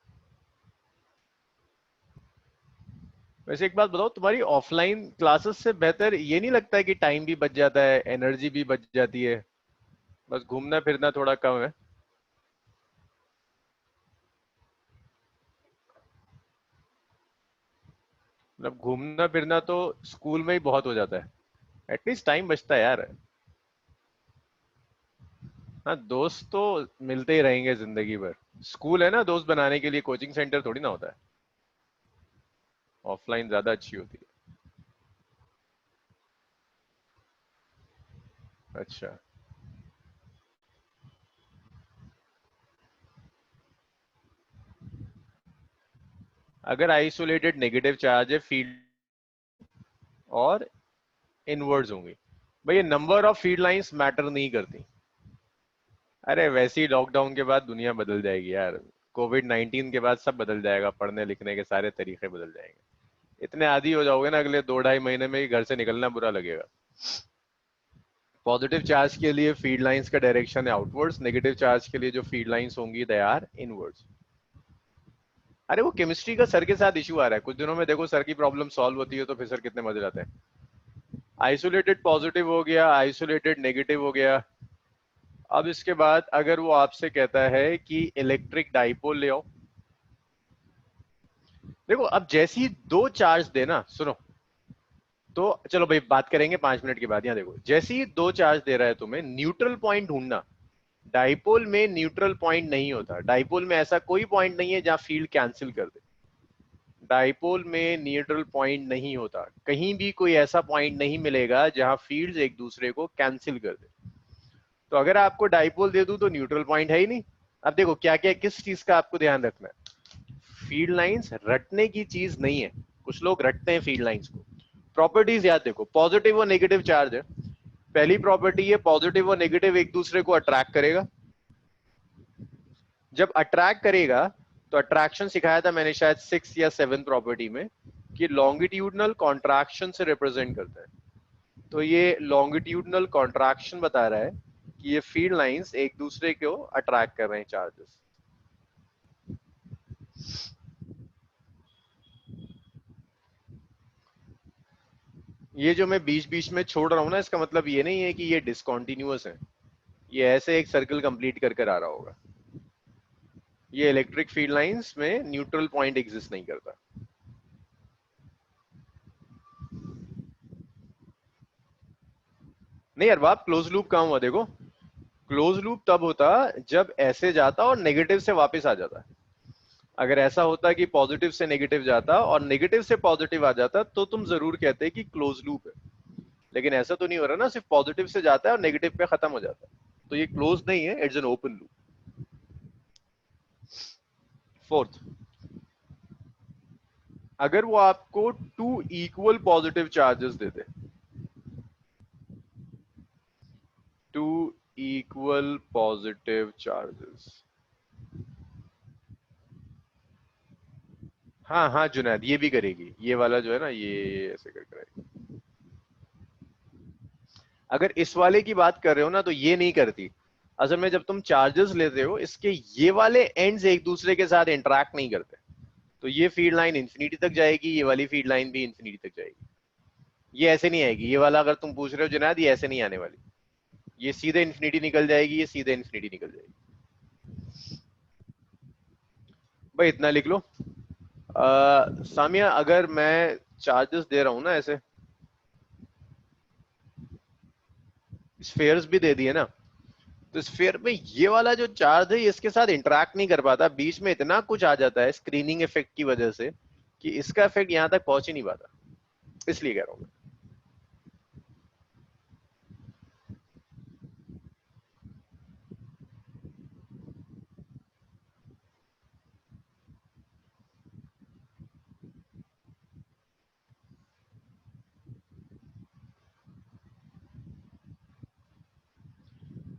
वैसे एक बात बताओ, तुम्हारी ऑफलाइन क्लासेस से बेहतर ये नहीं लगता है कि टाइम भी बच जाता है, एनर्जी भी बच जाती है, बस घूमना फिरना थोड़ा कम है? मतलब घूमना फिरना तो स्कूल में ही बहुत हो जाता है, एटलीस्ट टाइम बचता है यार। हाँ दोस्त तो मिलते ही रहेंगे जिंदगी भर, स्कूल है ना दोस्त बनाने के लिए, कोचिंग सेंटर थोड़ी ना होता है। ऑफलाइन ज्यादा अच्छी होती है। अच्छा, अगर आइसोलेटेड नेगेटिव चार्ज है फील्ड और इनवर्ड्स होंगे, भाई ये number of field lines matter नहीं करती। अरे वैसे ही लॉकडाउन के बाद दुनिया बदल जाएगी यार, कोविड-19 के बाद सब बदल जाएगा, पढ़ने लिखने के सारे तरीके बदल जाएंगे। इतने आदी हो जाओगे ना, अगले 2 ढाई महीने में ही घर से निकलना बुरा लगेगा। पॉजिटिव चार्ज के लिए फील्ड लाइंस का डायरेक्शन है आउटवर्ड्स, नेगेटिव चार्ज के लिए जो फील्ड लाइंस होंगी दे आर इनवर्ड्स। अरे वो केमिस्ट्री का सर के साथ इशू आ रहा है, कुछ दिनों में देखो सर की प्रॉब्लम सॉल्व होती है तो फिर सर कितने मजे लाते हैं। आइसोलेटेड पॉजिटिव हो गया, आइसोलेटेड नेगेटिव हो गया। अब इसके बाद अगर वो आपसे कहता है कि इलेक्ट्रिक डाइपोल ले आओ, देखो अब जैसी ही दो चार्ज देना, सुनो, तो चलो भाई बात करेंगे 5 मिनट के बाद। यहाँ देखो, जैसे ही दो चार्ज दे रहा है तुम्हें, न्यूट्रल पॉइंट ढूंढना। डाइपोल में न्यूट्रल पॉइंट नहीं होता, डाइपोल में ऐसा कोई पॉइंट नहीं है जहां फील्ड कैंसिल कर दे। डाइपोल में न्यूट्रल पॉइंट नहीं होता, कहीं भी कोई ऐसा पॉइंट नहीं मिलेगा जहां फील्ड्स एक दूसरे को कैंसिल कर दे। तो अगर आपको डाइपोल दे दूं तो न्यूट्रल पॉइंट है ही नहीं। अब देखो क्या क्या किस चीज का आपको ध्यान रखना है। फील्ड लाइंस रटने की चीज नहीं है, कुछ लोग रटते हैं फील्ड लाइंस को। प्रॉपर्टीज याद देखो, पॉजिटिव और नेगेटिव चार्ज है। पहली प्रॉपर्टी है, पॉजिटिव और नेगेटिव एक दूसरे को अट्रैक्ट करेगा। जब अट्रैक्ट करेगा तो अट्रैक्शन सिखाया था मैंने शायद 6 या 7 प्रॉपर्टी में, कि लॉन्गिट्यूडनल कॉन्ट्रैक्शन से रिप्रेजेंट करता है। तो ये लॉन्गिट्यूडनल कॉन्ट्रैक्शन बता रहा है कि ये फील्ड लाइंस एक दूसरे को अट्रैक्ट कर रहे हैं चार्जेस। ये जो मैं बीच बीच में छोड़ रहा हूं ना, इसका मतलब ये नहीं है कि ये डिसकंटिन्यूअस है, ये ऐसे एक सर्कल कंप्लीट कर कर आ रहा होगा। ये इलेक्ट्रिक फील्ड लाइंस में न्यूट्रल पॉइंट एग्जिस्ट नहीं करता। नहीं यार बाप, क्लोज लूप कहाँ हुआ देखो। क्लोज लूप तब होता जब ऐसे जाता और नेगेटिव से वापस आ जाता। अगर ऐसा होता कि पॉजिटिव से नेगेटिव जाता और नेगेटिव से पॉजिटिव आ जाता तो तुम जरूर कहते कि क्लोज लूप है। लेकिन ऐसा तो नहीं हो रहा ना, सिर्फ पॉजिटिव से जाता है और नेगेटिव पे खत्म हो जाता है। तो ये क्लोज नहीं है, it's an open loop. Fourth, अगर वो आपको 2 इक्वल पॉजिटिव चार्जेस दे दे, 2 इक्वल पॉजिटिव चार्जेस। हाँ हाँ जुनैद, ये भी करेगी, ये वाला जो है ना, ये ऐसे कर करेगी। अगर इस वाले की बात कर रहे हो ना तो ये नहीं करती। असल में जब तुम चार्जेस लेते हो, इसके ये वाले एंड्स एक दूसरे के साथ इंटरेक्ट नहीं करते। तो ये फीड लाइन इंफिनिटी तक जाएगी, ये वाली फीड लाइन भी इंफिनिटी तक जाएगी। ये ऐसे नहीं आएगी, ये वाला अगर तुम पूछ रहे हो जुनैद, ये ऐसे नहीं आने वाली। ये सीधे इंफिनिटी निकल जाएगी, ये सीधे इंफिनिटी निकल जाएगी। भाई इतना लिख लो। सामिया, अगर मैं चार्जेस दे रहा हूं ना ऐसे, स्फेयर्स भी दे दिए ना, तो स्फीयर में ये वाला जो चार्ज है इसके साथ इंटरेक्ट नहीं कर पाता, बीच में इतना कुछ आ जाता है स्क्रीनिंग इफेक्ट की वजह से कि इसका इफेक्ट यहां तक पहुंच ही नहीं पाता। इसलिए कह रहा हूं मैं।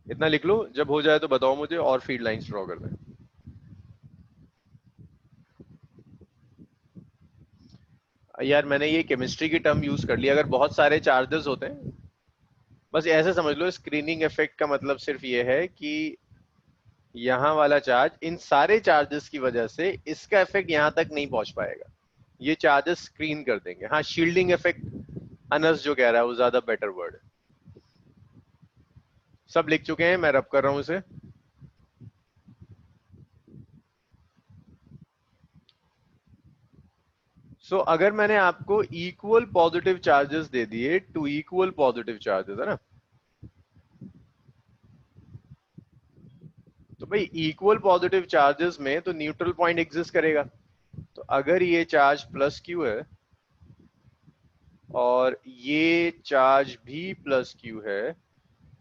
इतना लिख लो, जब हो जाए तो बताओ मुझे और फील्ड लाइंस ड्रॉ कर दें। यार मैंने ये केमिस्ट्री की टर्म यूज कर लिया, अगर बहुत सारे चार्जेस होते हैं, बस ऐसे समझ लो, स्क्रीनिंग इफेक्ट का मतलब सिर्फ ये है कि यहाँ वाला चार्ज इन सारे चार्जेस की वजह से इसका इफेक्ट यहाँ तक नहीं पहुंच पाएगा, ये चार्जेस स्क्रीन कर देंगे। हाँ, शील्डिंग इफेक्ट अनस जो कह रहा है वो ज्यादा बेटर वर्ड है। सब लिख चुके हैं, मैं रब कर रहा हूं इसे। अगर मैंने आपको इक्वल पॉजिटिव चार्जेस दे दिए, 2 इक्वल पॉजिटिव चार्जेस है ना, तो भाई इक्वल पॉजिटिव चार्जेस में तो न्यूट्रल पॉइंट एग्जिस्ट करेगा। तो अगर ये चार्ज प्लस क्यू है और ये चार्ज भी प्लस क्यू है,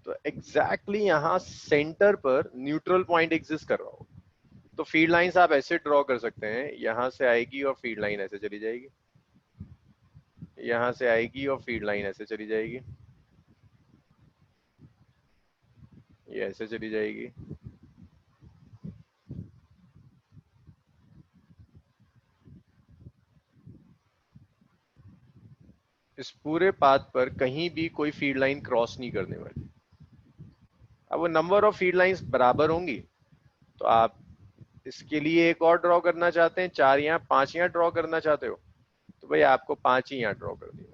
तो एग्जैक्टली यहाँ सेंटर पर न्यूट्रल पॉइंट एग्जिस्ट कर रहा हो। तो फील्ड लाइंस आप ऐसे ड्रॉ कर सकते हैं, यहाँ से आएगी और फील्ड लाइन ऐसे चली जाएगी, यहाँ से आएगी और फील्ड लाइन ऐसे चली जाएगी, ये ऐसे चली जाएगी। इस पूरे पाथ पर कहीं भी कोई फील्ड लाइन क्रॉस नहीं करने वाली। अब वो नंबर ऑफ फील्ड लाइंस बराबर होंगी, तो आप इसके लिए एक और ड्रॉ करना चाहते हैं, 4 यहाँ 5 यहाँ ड्रॉ करना चाहते हो, तो भाई आपको 5 ही यहाँ ड्रॉ कर दी।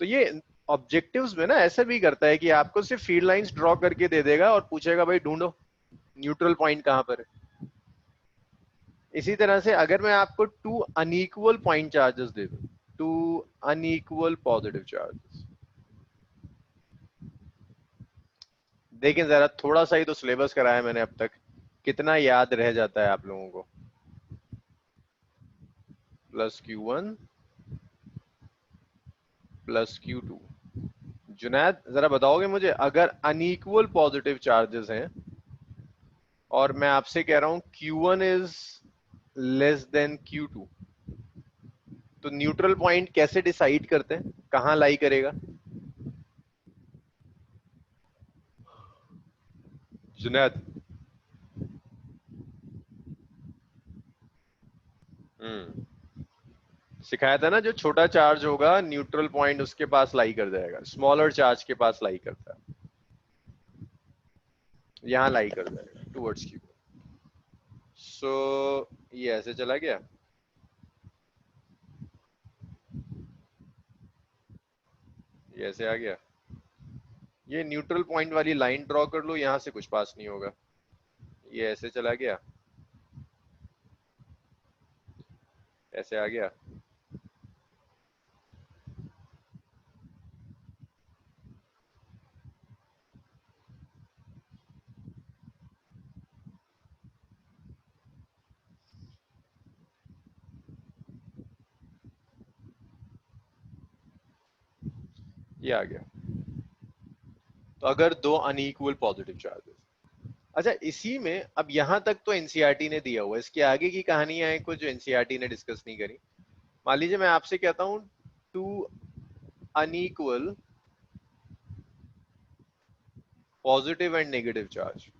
तो ये ऑब्जेक्टिव्स में ना ऐसा भी करता है कि आपको सिर्फ फील्ड लाइंस ड्रॉ करके दे देगा और पूछेगा भाई ढूंढो न्यूट्रल पॉइंट कहां पर है। इसी तरह से अगर मैं आपको टू अनइक्वल पॉइंट चार्जेस दे दूं, टू अनइक्वल पॉजिटिव चार्जेस, देखें जरा, थोड़ा सा ही तो सिलेबस कराया मैंने अब तक, कितना याद रह जाता है आप लोगों को। Plus Q1 plus Q2। Junaid जरा बताओगे मुझे, अगर अनइक्वल पॉजिटिव चार्जेस हैं और मैं आपसे कह रहा हूं Q1 is less than Q2, तो न्यूट्रल पॉइंट कैसे डिसाइड करते हैं, कहां लाई करेगा? जुनैद। हम्म, सिखाया था ना, जो छोटा चार्ज होगा न्यूट्रल पॉइंट उसके पास लाई कर जाएगा, स्मॉलर चार्ज के पास लाई करता है, यहां लाई कर जाएगा टुवर्ड्स Q। सो ये ऐसे चला गया, ये ऐसे आ गया, ये न्यूट्रल पॉइंट वाली लाइन ड्रॉ कर लो, यहां से कुछ पास नहीं होगा, ये ऐसे चला गया, ऐसे आ गया, ये आ गया। तो अगर दो अनइक्वल पॉजिटिव चार्जेस, अच्छा इसी में अब यहां तक तो एनसीईआरटी ने दिया हुआ है, इसके आगे की कहानियां हैं कुछ जो एनसीईआरटी ने डिस्कस नहीं करी। मान लीजिए मैं आपसे कहता हूं two unequal positive and negative charge,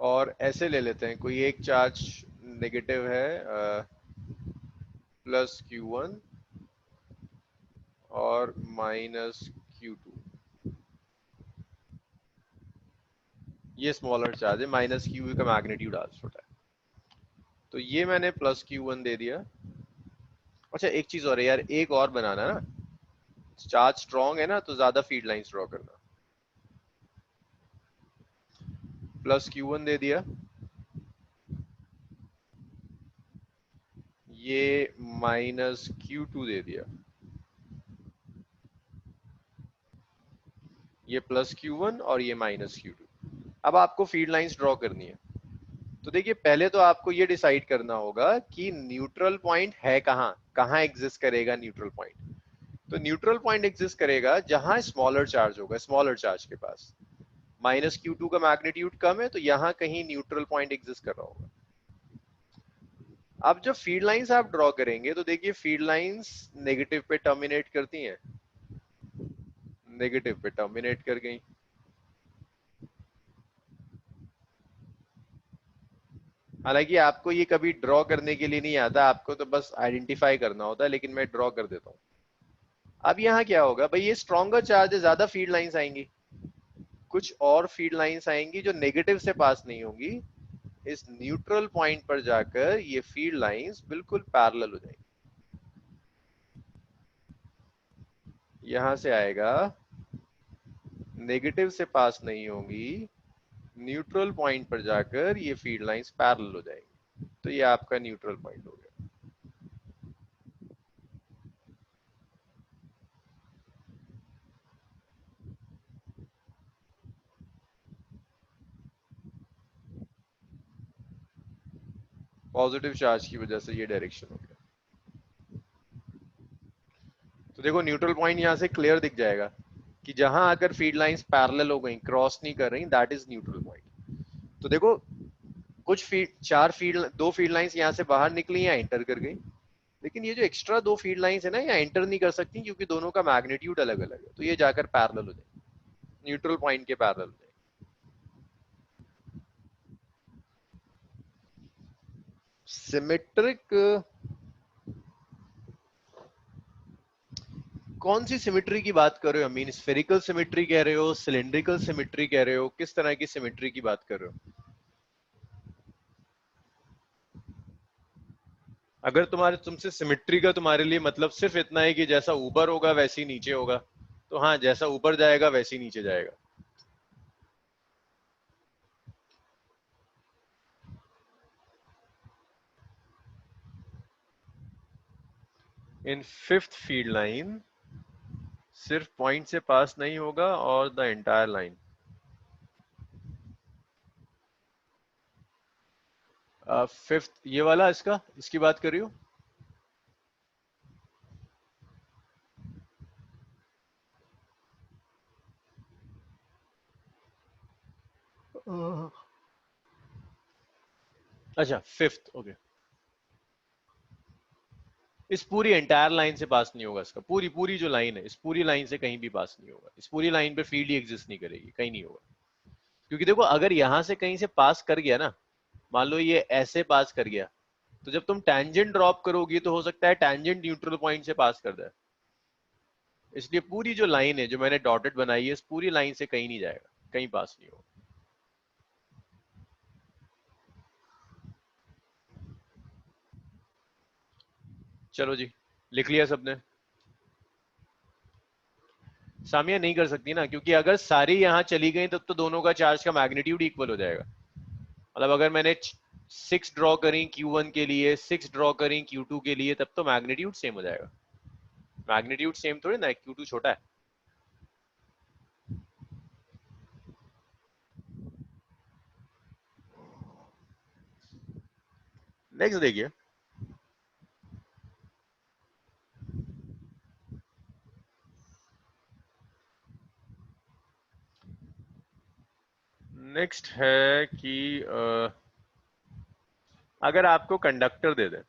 और ऐसे ले लेते हैं कोई एक चार्ज नेगेटिव है, +Q1 और -Q2, ये स्मॉलर चार्ज है, -Q का मैग्नीट्यूड आज छोटा है, तो ये मैंने +Q1 दे दिया। अच्छा एक चीज और है यार, एक और बनाना ना, चार्ज स्ट्रॉन्ग है ना तो ज्यादा फील्ड लाइंस ड्रॉ करना। +Q1 दे दिया, ये -Q2 दे दिया, ये +Q1 और ये -Q2। अब आपको फील्ड लाइंस ड्रॉ करनी है, तो देखिए पहले तो आपको ये डिसाइड करना होगा कि न्यूट्रल पॉइंट है कहाँ, कहाँ एग्जिस्ट करेगा न्यूट्रल पॉइंट। तो न्यूट्रल पॉइंट एग्जिस्ट करेगा जहां स्मॉलर चार्ज होगा, स्मॉलर चार्ज के पास। -Q2 का मैग्नीट्यूड कम है, तो यहाँ कहीं न्यूट्रल पॉइंट एग्जिस्ट कर रहा होगा। अब जब फील्ड लाइंस आप ड्रॉ करेंगे तो देखिए फील्ड लाइंस नेगेटिव पे टर्मिनेट करती हैं, नेगेटिव पे टर्मिनेट कर गई। हालांकि आपको ये कभी ड्रॉ करने के लिए नहीं आता, आपको तो बस आइडेंटिफाई करना होता है, लेकिन मैं ड्रॉ कर देता हूँ। अब यहाँ क्या होगा भाई, ये स्ट्रॉन्गर चार्ज है, ज्यादा फील्ड लाइंस आएंगी, कुछ और फील्ड लाइंस आएंगी जो नेगेटिव से पास नहीं होंगी, इस न्यूट्रल पॉइंट पर जाकर ये फील्ड लाइंस बिल्कुल पैरेलल हो जाएंगी। यहां से आएगा, नेगेटिव से पास नहीं होंगी, न्यूट्रल पॉइंट पर जाकर ये फील्ड लाइंस पैरेलल हो जाएंगी, तो ये आपका न्यूट्रल पॉइंट हो गया। पॉजिटिव चार्ज की वजह से ये डायरेक्शन हो गया। तो देखो न्यूट्रल पॉइंट यहाँ से क्लियर दिख जाएगा कि जहां अगर फील्ड लाइंस पैरेलल हो गई, क्रॉस नहीं कर रही, दैट इज न्यूट्रल पॉइंट। तो देखो कुछ फील्ड, दो फील्ड लाइंस यहाँ से बाहर निकली या एंटर कर गई, लेकिन ये जो एक्स्ट्रा दो फील्ड लाइंस है ना, ये एंटर नहीं कर सकती क्योंकि दोनों का मैग्नीट्यूड अलग अलग है, तो ये जाकर पैरेलल हो जाएगी, न्यूट्रल पॉइंट के पैरेलल हो जाएगी। सिमेट्रिक, कौन सी सिमेट्री की बात कर रहे हो? मीन स्फेरिकल सिमेट्री कह रहे हो, सिलेंड्रिकल सिमेट्री कह रहे हो, किस तरह की सिमेट्री की बात कर रहे हो? अगर तुम्हारे तुमसे सिमेट्री का तुम्हारे लिए मतलब सिर्फ इतना है कि जैसा ऊपर होगा वैसे ही नीचे होगा, तो हाँ, जैसा ऊपर जाएगा वैसे ही नीचे जाएगा। इन फिफ्थ फील्ड लाइन सिर्फ पॉइंट से पास नहीं होगा और द एंटायर लाइन। फिफ्थ ये वाला, इसका इसकी बात कर रही हो? अच्छा, फिफ्थ, ओके। इस पूरी एंटायर लाइन से पास नहीं होगा, इसका पूरी पूरी जो लाइन है, इस पूरी लाइन से कहीं भी पास नहीं होगा, इस पूरी लाइन पे फील्ड ही एग्जिस्ट नहीं करेगी, कहीं नहीं होगा। क्योंकि देखो अगर यहां से कहीं से पास कर गया ना, मान लो ये ऐसे पास कर गया, तो जब तुम टैंजेंट ड्रॉप करोगी तो हो सकता है टैंजेंट न्यूट्रल पॉइंट से पास कर दे। इसलिए पूरी जो लाइन है जो मैंने डॉटेड बनाई है, इस पूरी लाइन से कहीं नहीं जाएगा, कहीं पास नहीं होगा। चलो जी, लिख लिया सबने? सामिया नहीं कर सकती ना, क्योंकि अगर सारी यहां चली गई तब तो दोनों का चार्ज का मैग्नीट्यूड इक्वल हो जाएगा। मतलब अगर मैंने 6 ड्रॉ करी Q1 के लिए, 6 ड्रॉ करी Q2 के लिए, तब तो मैग्नीट्यूड सेम हो जाएगा। मैग्नीट्यूड सेम थोड़ी ना, Q2 छोटा है। नेक्स्ट देखिए। नेक्स्ट है कि अगर आपको कंडक्टर दे दे,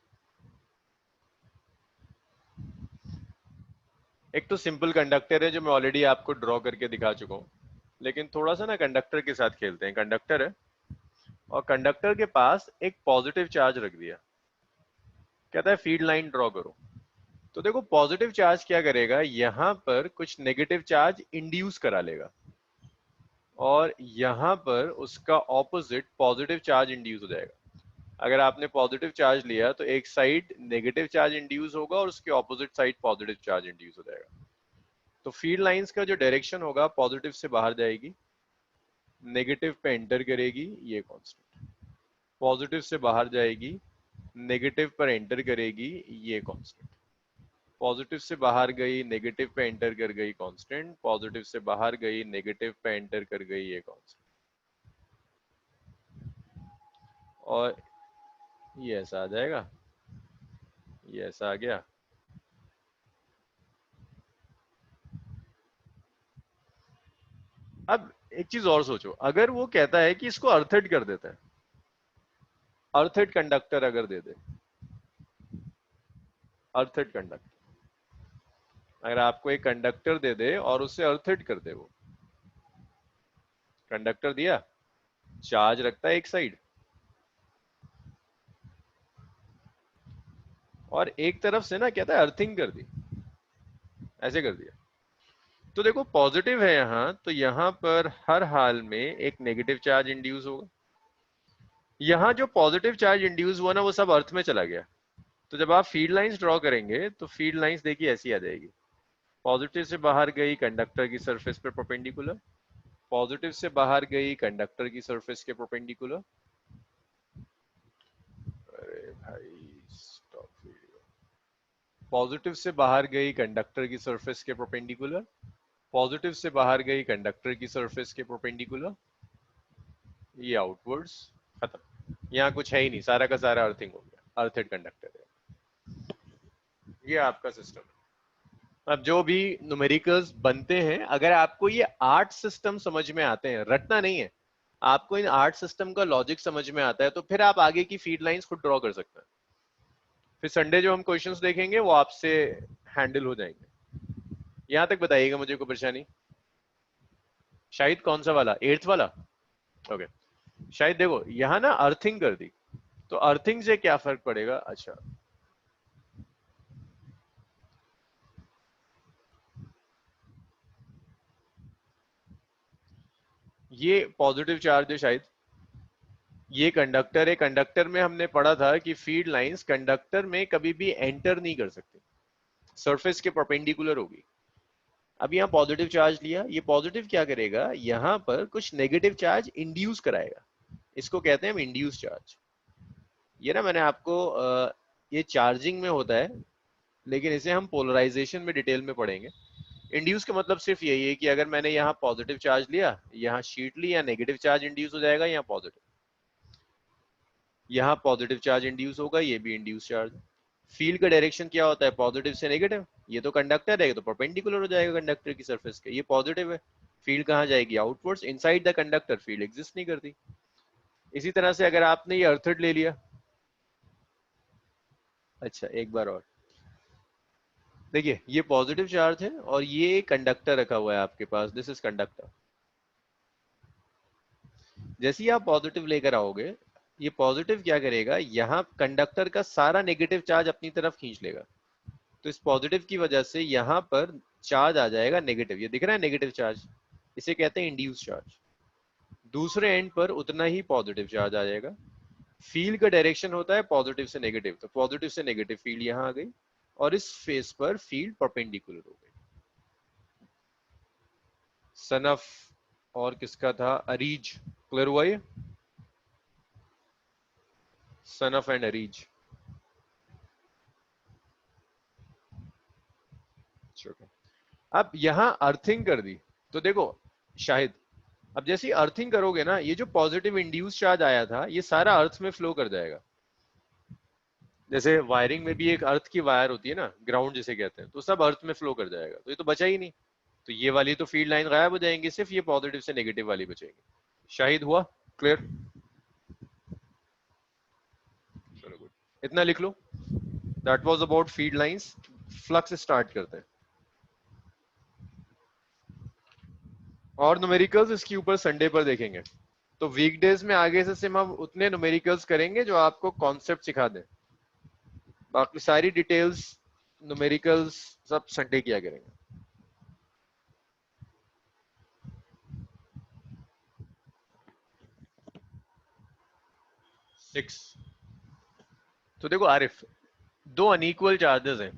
एक तो सिंपल कंडक्टर है जो मैं ऑलरेडी आपको ड्रॉ करके दिखा चुका हूं, लेकिन थोड़ा सा ना कंडक्टर के साथ खेलते हैं। कंडक्टर है और कंडक्टर के पास एक पॉजिटिव चार्ज रख दिया, कहता है फील्ड लाइन ड्रॉ करो। तो देखो पॉजिटिव चार्ज क्या करेगा, यहां पर कुछ नेगेटिव चार्ज इंड्यूस करा लेगा और यहां पर उसका ऑपोजिट पॉजिटिव चार्ज इंड्यूस हो जाएगा। अगर आपने पॉजिटिव चार्ज लिया तो एक साइड नेगेटिव चार्ज इंड्यूस होगा और उसके opposite side positive charge induce हो जाएगा। तो फील्ड लाइंस का जो डायरेक्शन होगा, पॉजिटिव से बाहर जाएगी, नेगेटिव पे एंटर करेगी, ये कांस्टेंट। पॉजिटिव से बाहर जाएगी, नेगेटिव पर एंटर करेगी, ये कांस्टेंट। पॉजिटिव से बाहर गई, नेगेटिव पे एंटर कर गई, कांस्टेंट। पॉजिटिव से बाहर गई, नेगेटिव पे एंटर कर गई, ये कांस्टेंट। और ये ऐसा आ जाएगा, ये ऐसा आ गया। अब एक चीज और सोचो, अगर वो कहता है कि इसको अर्थेड कर देता है, अर्थेड कंडक्टर अगर दे दे, अर्थेड कंडक्टर, अगर आपको एक कंडक्टर दे दे और उससे अर्थेड कर दे, वो कंडक्टर दिया, चार्ज रखता है एक साइड और एक तरफ से ना कहता है अर्थिंग कर दी, ऐसे कर दिया। तो देखो पॉजिटिव है यहाँ, तो यहाँ पर हर हाल में एक नेगेटिव चार्ज इंड्यूस होगा। यहाँ जो पॉजिटिव चार्ज इंड्यूस हुआ ना, वो सब अर्थ में चला गया। तो जब आप फील्ड लाइंस ड्रॉ करेंगे तो फील्ड लाइंस देखिए ऐसी आ जाएगी। पॉजिटिव से बाहर गई कंडक्टर की सरफेस पे परपेंडिकुलर, पॉजिटिव से बाहर गई कंडक्टर की सरफेस के परपेंडिकुलर। अरे भाई स्टॉप वीडियो। पॉजिटिव से बाहर गई कंडक्टर की सरफेस के परपेंडिकुलर, पॉजिटिव से बाहर गई कंडक्टर की सरफेस के परपेंडिकुलर, ये आउटवर्ड्स, खत्म। यहाँ कुछ है ही नहीं, सारा का सारा अर्थिंग हो गया, अर्थेड कंडक्टर है। ये आपका सिस्टम है। अब जो भी न्यूमेरिकल्स बनते हैं, अगर आपको ये 8 सिस्टम समझ में आते हैं, रटना नहीं है, आपको इन 8 सिस्टम का लॉजिक समझ में आता है, तो फिर आप आगे की फीड लाइंस खुद ड्रॉ कर सकते हैं। फिर संडे जो हम क्वेश्चंस देखेंगे वो आपसे हैंडल हो जाएंगे। यहां तक बताइएगा मुझे कोई परेशानी? शायद कौन सा वाला, 8th वाला? ओके। शायद देखो यहाँ ना अर्थिंग कर दी, तो अर्थिंग से क्या फर्क पड़ेगा? अच्छा, ये पॉजिटिव चार्ज है शायद, ये कंडक्टर है। कंडक्टर में हमने पढ़ा था कि फीड लाइंस कंडक्टर में कभी भी एंटर नहीं कर सकती, सरफेस के परपेंडिकुलर होगी। अब यहाँ पॉजिटिव चार्ज लिया, ये पॉजिटिव क्या करेगा, यहाँ पर कुछ नेगेटिव चार्ज इंड्यूस कराएगा, इसको कहते हैं हम इंड्यूस चार्ज। ये ना मैंने आपको ये चार्जिंग में होता है, लेकिन इसे हम पोलराइजेशन में डिटेल में पढ़ेंगे। इंड्यूस का मतलब सिर्फ यही है कि अगर मैंने यहाँ पॉजिटिव चार्ज लिया, यहाँ शीट ली, या नेगेटिव चार्ज इंड्यूस हो जाएगा, यहाँ पॉजिटिव, यहाँ पॉजिटिव चार्ज इंड्यूस होगा, ये भी इंड्यूस चार्ज। फील्ड का डायरेक्शन क्या होता है, पॉजिटिव से नेगेटिव। ये तो कंडक्टर है, ये तो परपेंडिकुलर हो जाएगा कंडक्टर की सरफेस के, ये पॉजिटिव है। फील्ड कहाँ जाएगी, outwards, inside the conductor field exist नहीं करती। इसी तरह से अगर आपने ये अर्थड ले लिया, अच्छा एक बार और देखिए, ये पॉजिटिव चार्ज है और ये कंडक्टर रखा हुआ है आपके पास, दिस इज कंडक्टर। जैसे ही आप पॉजिटिव लेकर आओगे, ये पॉजिटिव क्या करेगा, यहाँ कंडक्टर का सारा नेगेटिव चार्ज अपनी तरफ खींच लेगा। तो इस पॉजिटिव की वजह से यहाँ पर चार्ज आ जाएगा नेगेटिव, ये दिख रहा है नेगेटिव चार्ज, इसे कहते हैं इंड्यूस चार्ज। दूसरे एंड पर उतना ही पॉजिटिव चार्ज आ जाएगा। फील्ड का डायरेक्शन होता है पॉजिटिव से नेगेटिव, तो पॉजिटिव से नेगेटिव फील्ड यहाँ आ गई, और इस फेस पर फील्ड परपेंडिकुलर हो गई। सन ऑफ, और किसका था, अरीज, क्लियर हुआ ये, सन ऑफ एंड अरीज। अब यहां अर्थिंग कर दी, तो देखो शाहिद, अब जैसे अर्थिंग करोगे ना, ये जो पॉजिटिव इंड्यूस चार्ज आया था, ये सारा अर्थ में फ्लो कर जाएगा। जैसे वायरिंग में भी एक अर्थ की वायर होती है ना, ग्राउंड जिसे कहते हैं, तो सब अर्थ में फ्लो कर जाएगा, तो ये तो बचा ही नहीं। तो ये वाली तो फील्ड लाइन गायब हो जाएंगी, सिर्फ ये पॉजिटिव से नेगेटिव वाली बचेगी। शाहिद हुआ क्लियर? चलो गुड, इतना लिख लो, that was about field lines. Flux start करते हैं, और न्यूमेरिकल्स इसके ऊपर संडे पर देखेंगे। तो वीकडेज में आगे से सिर्फ हम उतने न्यूमेरिकल्स करेंगे जो आपको कॉन्सेप्ट सिखा दें, बाकी सारी डिटेल्स न्यूमेरिकल्स सब संडे किया करेंगे। 6, तो देखो आरिफ, दो अनइक्वल चार्जेस हैं,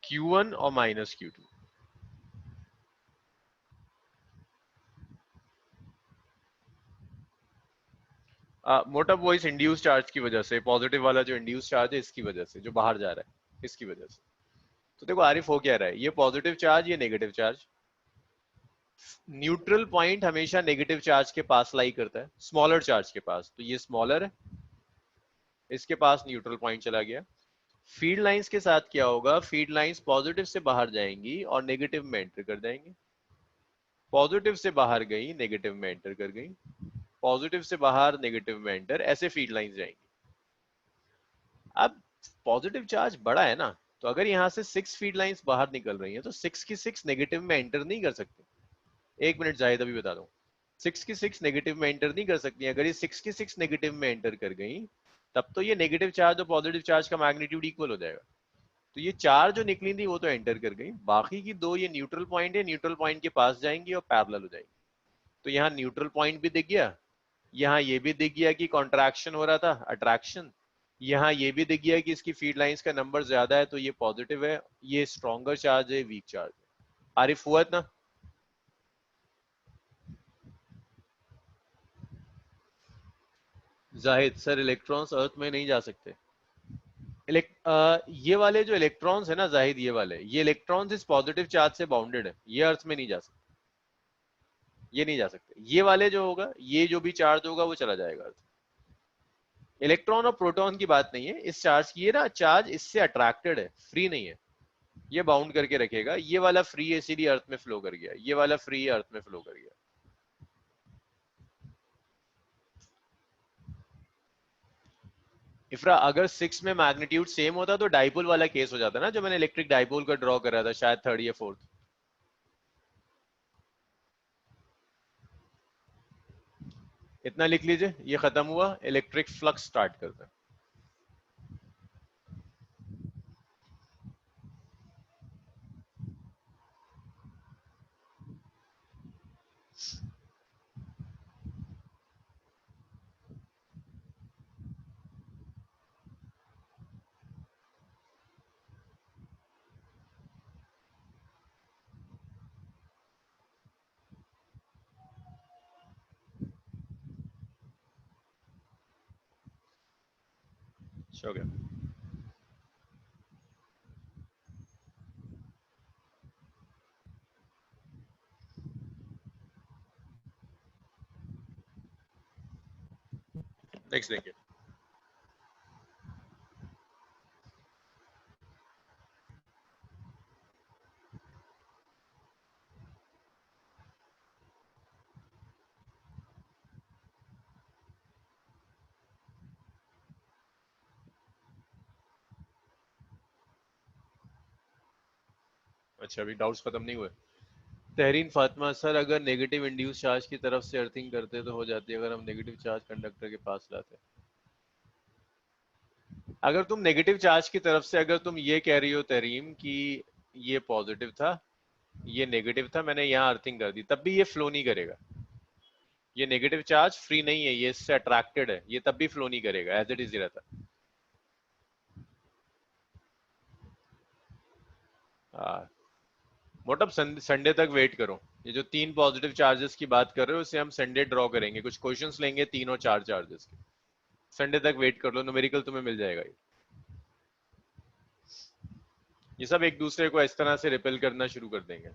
Q1 और -Q2। मोटा वॉइस इंड्यूस चार्ज की वजह से, पॉजिटिव वाला जो इंड्यूस चार्ज है इसकी वजह से, जो बाहर जा रहा है इसकी वजह से। तो देखो आरिफ हो क्या रहा है, ये पॉजिटिव चार्ज, ये नेगेटिव चार्ज। न्यूट्रल पॉइंट हमेशा नेगेटिव चार्ज के पास लाई करता है, स्मॉलर चार्ज के पास, तो ये स्मॉलर है, इसके पास न्यूट्रल पॉइंट चला गया। फील्ड लाइंस के साथ क्या होगा, फील्ड लाइंस पॉजिटिव से बाहर जाएंगी और नेगेटिव में एंटर कर जाएंगी, पॉजिटिव से बाहर गई, नेगेटिव में एंटर कर गई, पॉजिटिव से बाहर, नेगेटिव में एंटर, ऐसे फील्ड लाइंस जाएंगी। अब पॉजिटिव चार्ज बड़ा है ना, तो अगर यहाँ से 6 फील्ड लाइंस बाहर निकल रही हैं, तो 6 की 6 नेगेटिव में एंटर नहीं कर सकती। एक मिनट जाहिद, अभी बता दूं, 6 की 6 नेगेटिव में एंटर नहीं कर सकती। अगर ये 6 की 6 नेगेटिव में एंटर कर गई, तब तो ये नेगेटिव चार्ज और पॉजिटिव चार्ज का मैग्नीट्यूड इक्वल हो जाएगा। तो ये चार जो निकली थी वो तो एंटर कर गई, बाकी की दो ये न्यूट्रल पॉइंट है, न्यूट्रल पॉइंट के पास जाएंगी और पैरेलल हो जाएंगी। तो यहाँ न्यूट्रल पॉइंट भी दिख गया, यहाँ ये भी दिख गया कि कॉन्ट्रैक्शन हो रहा था, अट्रैक्शन। यहाँ ये भी दिख गया कि इसकी फील्ड लाइंस का नंबर ज्यादा है, तो ये पॉजिटिव है, ये स्ट्रॉन्गर चार्ज है, वीक चार्ज है। आरिफ हुआ ना? जाहिद सर, इलेक्ट्रॉन्स अर्थ में नहीं जा सकते। ये वाले जो इलेक्ट्रॉन्स है ना जाहिद, ये वाले, ये इलेक्ट्रॉन्स इस पॉजिटिव चार्ज से बाउंडेड है, ये अर्थ में नहीं जा सकते, ये नहीं जा सकते। ये वाले जो होगा, ये जो भी चार्ज होगा वो चला जाएगा अर्थ। इलेक्ट्रॉन और प्रोटॉन की बात नहीं है इस चार्ज की, ये ना चार्ज इससे अट्रैक्टेड है, फ्री नहीं है। ये बाउंड करके रखेगा, ये वाला फ्री है इसीलिए अर्थ में फ्लो कर गया, ये वाला फ्री है अर्थ में फ्लो कर गया। इफ्रा अगर 6 में मैग्नीट्यूड सेम होता तो डाइपोल वाला केस हो जाता ना, जो मैंने इलेक्ट्रिक डाइपोल का ड्रॉ करा था, शायद थर्ड या फोर्थ। इतना लिख लीजिए, ये खत्म हुआ, इलेक्ट्रिक फ्लक्स स्टार्ट करते हैं। हो गया। नेक्स्ट देखिए। अच्छा अभी डाउट्स खत्म नहीं हुए। तहरीन फातिमा सर, अगर नेगेटिव इंड्यूस चार्ज की तरफ से अर्थिंग करते तो हो जाती है, अगर हम नेगेटिव चार्ज कंडक्टर के पास लाते। अगर तुम नेगेटिव चार्ज की तरफ से, अगर तुम ये कह रही हो तहरीम कि ये पॉजिटिव था, ये नेगेटिव था, मैंने यहाँ अर्थिंग कर दी, तब भी ये फ्लो नहीं करेगा। ये नेगेटिव चार्ज फ्री नहीं है, ये इससे अट्रैक्टेड है, ये तब भी फ्लो नहीं करेगा, एज इट इज ही रहता। हाँ, मोटप संडे तक वेट करो। ये जो 3 पॉजिटिव चार्जेस की बात कर रहे हो, इसे हम संडे ड्रॉ करेंगे, कुछ क्वेश्चंस लेंगे 3 और 4 चार्जेस के। संडे तक वेट कर लो, न्यूमेरिकल तुम्हें मिल जाएगा। ये सब एक दूसरे को इस तरह से रिपेल करना शुरू कर देंगे,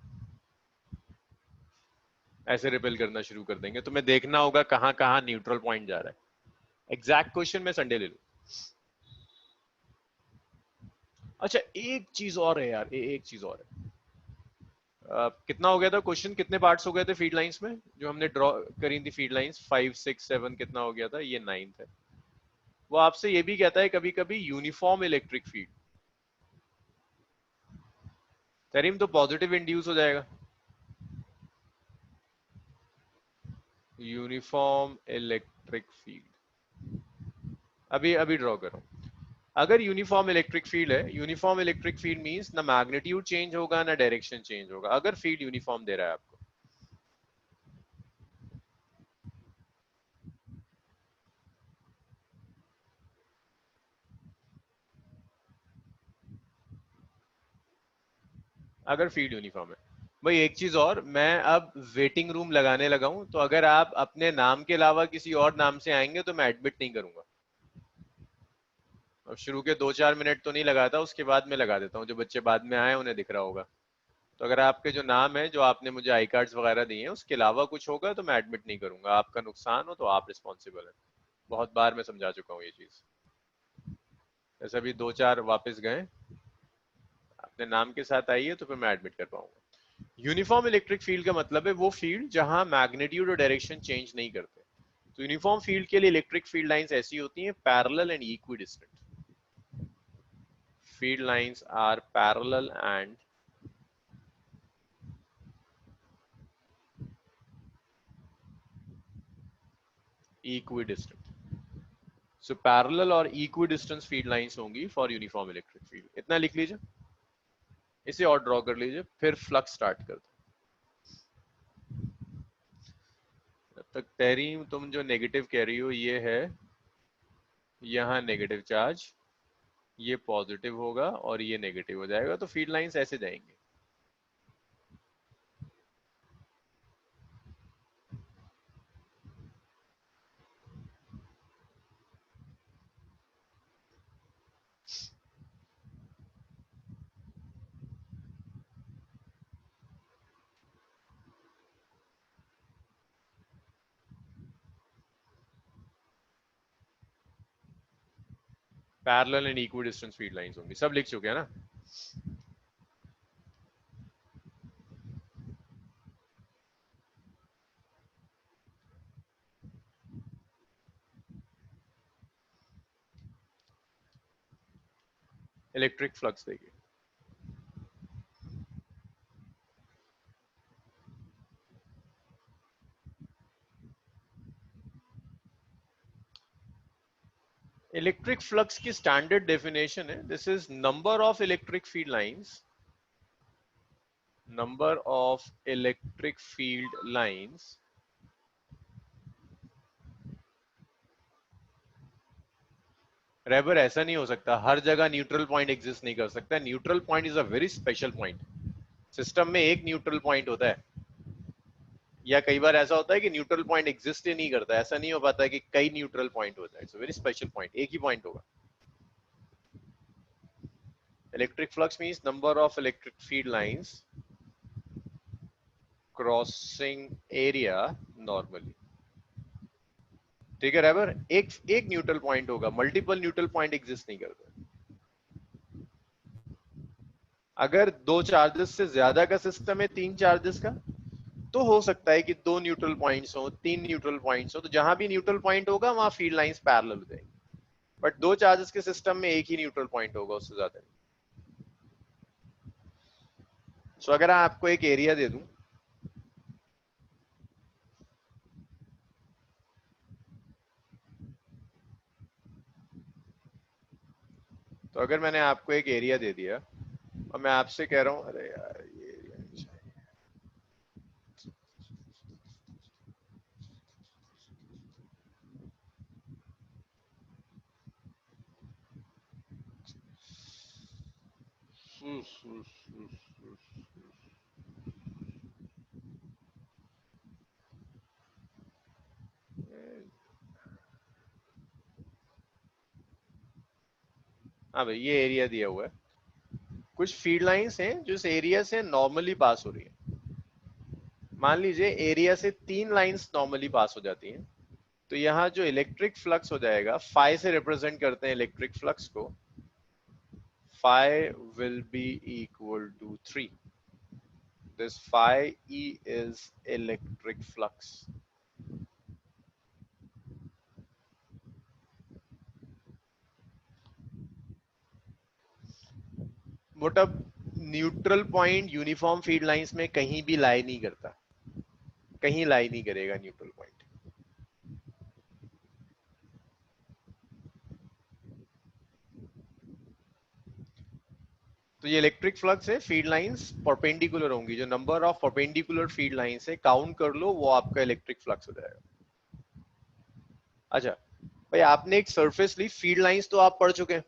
ऐसे रिपेल करना शुरू कर देंगे, तुम्हें देखना होगा कहाँ कहाँ न्यूट्रल पॉइंट जा रहा है। एग्जैक्ट क्वेश्चन में संडे ले लो। अच्छा एक चीज और है यार, एक चीज और है। कितना हो गया था क्वेश्चन, कितने पार्ट्स हो गए थे फील्ड लाइंस में जो हमने ड्रॉ करी थी? फील्ड लाइंस 5 6 7 कितना हो गया था? ये 9th है। वो आपसे ये भी कहता है कभी कभी यूनिफॉर्म इलेक्ट्रिक फील्ड। तरीम तो पॉजिटिव इंड्यूस हो जाएगा, यूनिफॉर्म इलेक्ट्रिक फील्ड। अभी अभी ड्रॉ करो। अगर यूनिफॉर्म इलेक्ट्रिक फील्ड है, यूनिफॉर्म इलेक्ट्रिक फील्ड मींस ना मैग्नीट्यूड चेंज होगा ना डायरेक्शन चेंज होगा, अगर फील्ड यूनिफॉर्म दे रहा है आपको। अगर फील्ड यूनिफॉर्म है। भाई एक चीज और, मैं अब वेटिंग रूम लगाने लगा हूं, तो अगर आप अपने नाम के अलावा किसी और नाम से आएंगे तो मैं एडमिट नहीं करूंगा। अब शुरू के 2 4 मिनट तो नहीं लगाता, उसके बाद में लगा देता हूँ, जो बच्चे बाद में आए उन्हें दिख रहा होगा। तो अगर आपके जो नाम है, जो आपने मुझे आई कार्ड्स वगैरह दिए हैं, उसके अलावा कुछ होगा तो मैं एडमिट नहीं करूंगा। आपका नुकसान हो तो आप रिस्पॉन्सिबल है। बहुत बार मैं समझा चुका हूँ ये चीज। जैसे अभी 2 4 वापस गए, अपने नाम के साथ आइए तो फिर मैं एडमिट कर पाऊंगा। यूनिफॉर्म इलेक्ट्रिक फील्ड का मतलब है वो फील्ड जहां मैग्नीट्यूड और डायरेक्शन चेंज नहीं करते। तो यूनिफॉर्म फील्ड के लिए इलेक्ट्रिक फील्ड लाइंस ऐसी होती हैं, parallel and equidistant. Field lines are parallel and equidistant. So parallel और इक्वी डिस्टेंस फील्ड लाइंस होंगी फॉर यूनिफॉर्म इलेक्ट्रिक फील्ड। इतना लिख लीजिए, इसे और ड्रॉ कर लीजिए, फिर फ्लक्स स्टार्ट करते हैं। तब तक तहरीम, तुम जो नेगेटिव कह रही हो ये है यहाँ नेगेटिव चार्ज, ये पॉजिटिव होगा और ये नेगेटिव हो जाएगा, तो फील्ड लाइंस ऐसे जाएंगे। Parallel and equi distance field lines होंगी, सब लिख चुके हैं ना। इलेक्ट्रिक फ्लक्स देखिए, इलेक्ट्रिक फ्लक्स की स्टैंडर्ड डेफिनेशन है, this is number of electric field lines, number of electric field lines rebar ऐसा नहीं हो सकता, हर जगह न्यूट्रल पॉइंट एग्जिस्ट नहीं कर सकता, neutral point is a very special point. System में एक न्यूट्रल पॉइंट होता है, या कई बार ऐसा होता है कि न्यूट्रल पॉइंट एग्जिस्ट ही नहीं करता, ऐसा नहीं हो पाता है कि कई न्यूट्रल पॉइंट होता है, it's a very special point, एक ही पॉइंट होगा। Electric flux means number of electric field lines crossing area normally. ठीक है रेबर, एक एक न्यूट्रल पॉइंट होगा, मल्टीपल न्यूट्रल पॉइंट एग्जिस्ट नहीं करते। अगर दो चार्जेस से ज्यादा का सिस्टम है, तीन चार्जेस का, तो हो सकता है कि दो न्यूट्रल पॉइंट्स हो, तीन न्यूट्रल पॉइंट्स हो, तो जहां भी न्यूट्रल पॉइंट होगा वहां फील्ड लाइंस पैरेलल हो जाएंगी। बट दो चार्जेस के सिस्टम में एक ही न्यूट्रल पॉइंट होगा, उससे ज्यादा नहीं। सो अगर आपको एक एरिया दे दूं, तो अगर मैंने आपको एक एरिया दे दिया और मैं आपसे कह रहा हूं अरे यार ये एरिया नहीं चाहिए, हाँ भाई ये एरिया दिया हुआ है, कुछ फील्ड लाइंस हैं जो इस एरिया से नॉर्मली पास हो रही है। मान लीजिए एरिया से तीन लाइंस नॉर्मली पास हो जाती हैं, तो यहाँ जो इलेक्ट्रिक फ्लक्स हो जाएगा, फाई से रिप्रेजेंट करते हैं इलेक्ट्रिक फ्लक्स को, phi will be equal to 3. This phi E is electric flux. मतलब neutral point uniform field lines में कहीं भी लाई नहीं करता, कहीं लाई नहीं करेगा न्यूट्रल पॉइंट। तो ये इलेक्ट्रिक फ्लक्स है, फील्ड लाइंस परपेंडिकुलर होंगी, जो number of perpendicular field lines है काउंट कर लो, वो आपका इलेक्ट्रिक फ्लक्स हो जाएगा। अच्छा भाई, आपने एक सरफेस ली, फील्ड लाइंस तो आप पढ़ चुके हैं,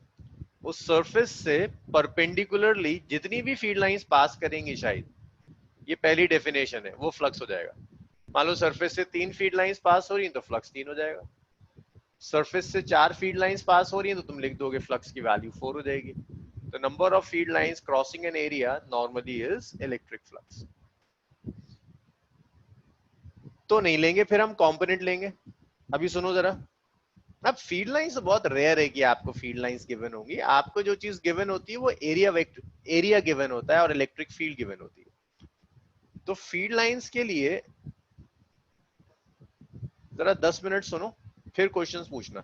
उस सरफेस से परपेंडिकुलरली जितनी भी फील्ड लाइंस पास करेंगी शायद, ये पहली डेफिनेशन है, वो फ्लक्स हो जाएगा। मान लो सरफेस से तीन फील्ड लाइंस पास हो रही हैं तो फ्लक्स तीन हो जाएगा, सरफेस से चार फील्ड लाइंस पास हो रही हैं तो तुम लिख दोगे फ्लक्स की वैल्यू 4 हो जाएगी। तो number of field lines crossing an area normally is electric flux. तो नहीं लेंगे, फिर हम कंपोनेंट लेंगे। अभी सुनो जरा, अब फील्ड लाइंस बहुत रेयर है कि आपको फील्ड लाइंस गिवन होंगी, आपको जो चीज गिवन होती है वो एरिया वेक्टर एरिया गिवन होता है और इलेक्ट्रिक फील्ड गिवन होती है। तो फील्ड लाइंस के लिए जरा 10 मिनट सुनो, फिर क्वेश्चंस पूछना।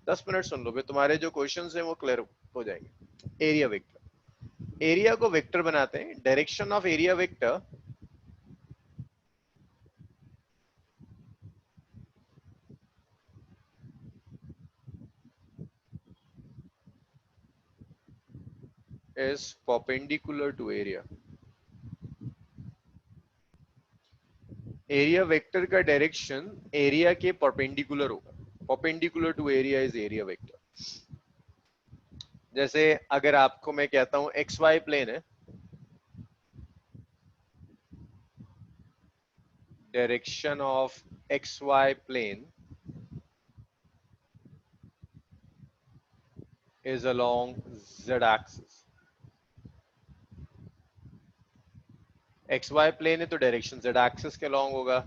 10 मिनट सुन लो, फिर तुम्हारे जो क्वेश्चंस हैं वो क्लियर हो जाएंगे। एरिया वेक्टर, एरिया को वेक्टर बनाते हैं, direction of area vector is perpendicular to area. Area vector का डायरेक्शन एरिया के परपेंडिकुलर होगा, perpendicular to area is area vector. जैसे अगर आपको मैं कहता हूं एक्स वाई प्लेन है, direction of x y plane is along z axis। X y plane है तो डायरेक्शन z एक्सिस के along होगा,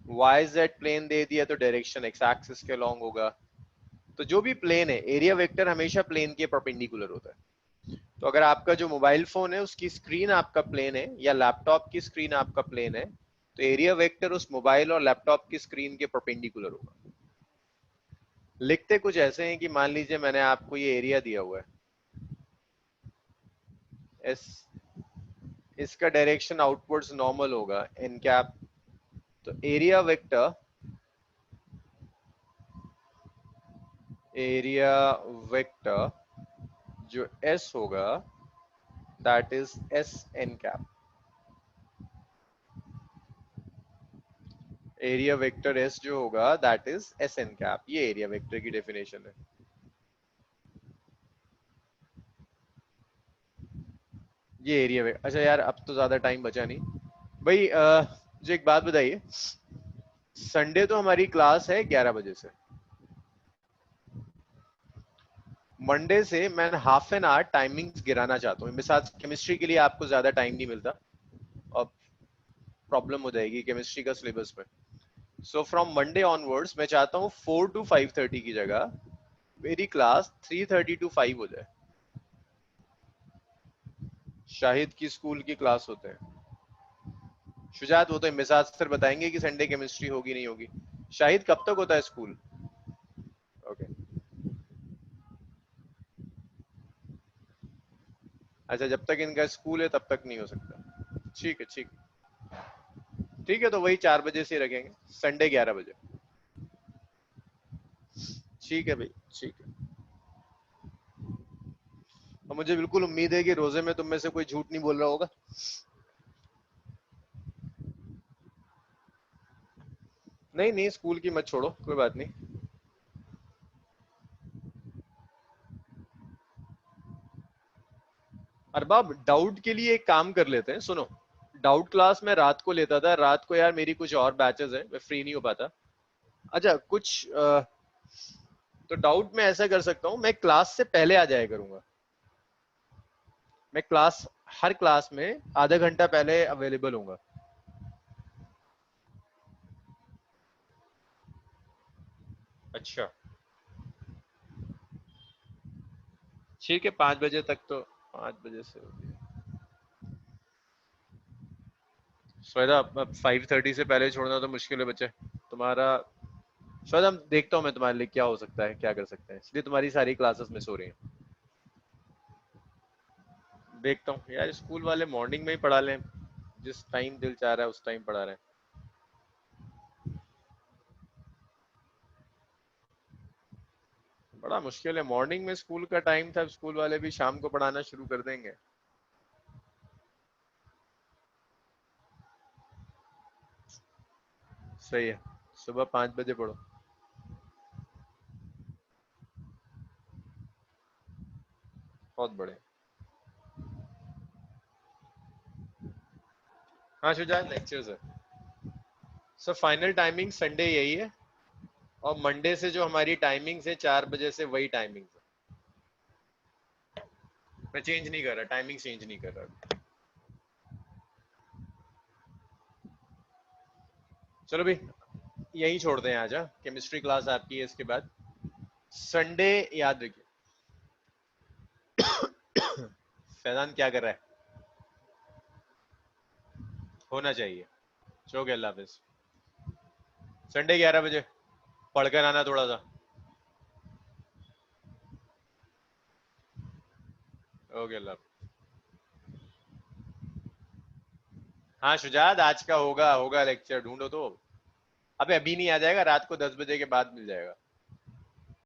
वाई जेड प्लेन दे दिया तो डायरेक्शन एक्स एक्सिस के along होगा। तो जो भी प्लेन है, एरिया वेक्टर हमेशा प्लेन के परपेंडिकुलर होता है। तो अगर आपका जो मोबाइल फोन है उसकी स्क्रीन आपका प्लेन है, या लैपटॉप की स्क्रीन आपका प्लेन है, तो एरिया वेक्टर उस मोबाइल और लैपटॉप की स्क्रीन के परपेंडिकुलर होगा। लिखते कुछ ऐसे हैं कि मान लीजिए मैंने आपको ये एरिया दिया हुआ है एस, इसका डायरेक्शन आउटवर्ड्स नॉर्मल होगा एन कैप, तो एरिया वेक्टर जो एस होगा that is S n cap. Area vector S जो होगा that is S n cap. ये एरिया वेक्टर की डेफिनेशन है। ये एरिया वेक्टर। अच्छा यार अब तो ज्यादा टाइम बचा नहीं भाई। जो एक बात बताइए, संडे तो हमारी क्लास है 11 बजे से। मंडे से मैं हाफ एन आवर टाइमिंग्स गिराना चाहता हूँ। मेरे साथ केमिस्ट्री के लिए आपको ज्यादा टाइम नहीं मिलता और प्रॉब्लम हो जाएगी केमिस्ट्री का सिलेबस में। सो फ्रॉम मंडे ऑनवर्ड्स मैं चाहता हूँ 4 to 5:30 की जगह मेरी क्लास 3:30 to 5 हो जाए। शाहिद की स्कूल की क्लास होते हैं। शुजात वो तो मिसाज सर बताएंगे कि संडे केमिस्ट्री होगी नहीं होगी। शाहिद कब तक होता है स्कूल? Okay okay. अच्छा जब तक इनका स्कूल है तब तक नहीं हो सकता। ठीक है ठीक है ठीक है, तो वही 4 बजे से रखेंगे, संडे 11 बजे। ठीक है भाई ठीक है। और मुझे बिल्कुल उम्मीद है कि रोजे में तुम में से कोई झूठ नहीं बोल रहा होगा। नहीं नहीं स्कूल की मत छोड़ो, कोई बात नहीं। अरबाब डाउट के लिए एक काम कर लेते हैं, सुनो। डाउट क्लास में रात को लेता था, रात को यार मेरी कुछ और बैचेस हैं, मैं फ्री नहीं हो पाता। अच्छा कुछ तो डाउट में ऐसा कर सकता हूँ, मैं क्लास से पहले आ जाया करूंगा। मैं क्लास, हर क्लास में आधा घंटा पहले अवेलेबल हूँ। अच्छा ठीक है, 5 बजे तक तो, 5 बजे से होती है। श्वेता अब 5:30 से पहले छोड़ना तो मुश्किल है बच्चे तुम्हारा। श्वेता हम देखता हूँ मैं तुम्हारे लिए क्या हो सकता है, क्या कर सकते हैं, इसलिए तुम्हारी सारी क्लासेस मिस हो रही हैं। देखता हूँ यार, स्कूल वाले मॉर्निंग में ही पढ़ा लें, जिस टाइम दिल चाह रहा है उस टाइम पढ़ा रहे हैं। बड़ा मुश्किल है, मॉर्निंग में स्कूल का टाइम था, स्कूल वाले भी शाम को पढ़ाना शुरू कर देंगे। सही है, सुबह 5 बजे पढ़ो। बहुत बड़े। हाँ शुजात लेक्चर्स है। सर फाइनल टाइमिंग संडे यही है, और मंडे से जो हमारी टाइमिंग्स है 4 बजे से वही टाइमिंग्स है। मैं चेंज नहीं कर रहा, टाइमिंग चेंज नहीं कर रहा। चलो भाई यही छोड़ते हैं आज। केमिस्ट्री क्लास आपकी है इसके बाद। संडे याद रखिए। फैजान क्या कर रहा है? होना चाहिए। चलो अल्लाह हाफिज। संडे 11 बजे पढ़कर आना थोड़ा सा। ओके अल्लाह हाफिज। हाँ शुजात आज का होगा, होगा लेक्चर, ढूंढो तो। अबे अभी नहीं आ जाएगा, रात को 10 बजे के बाद मिल जाएगा।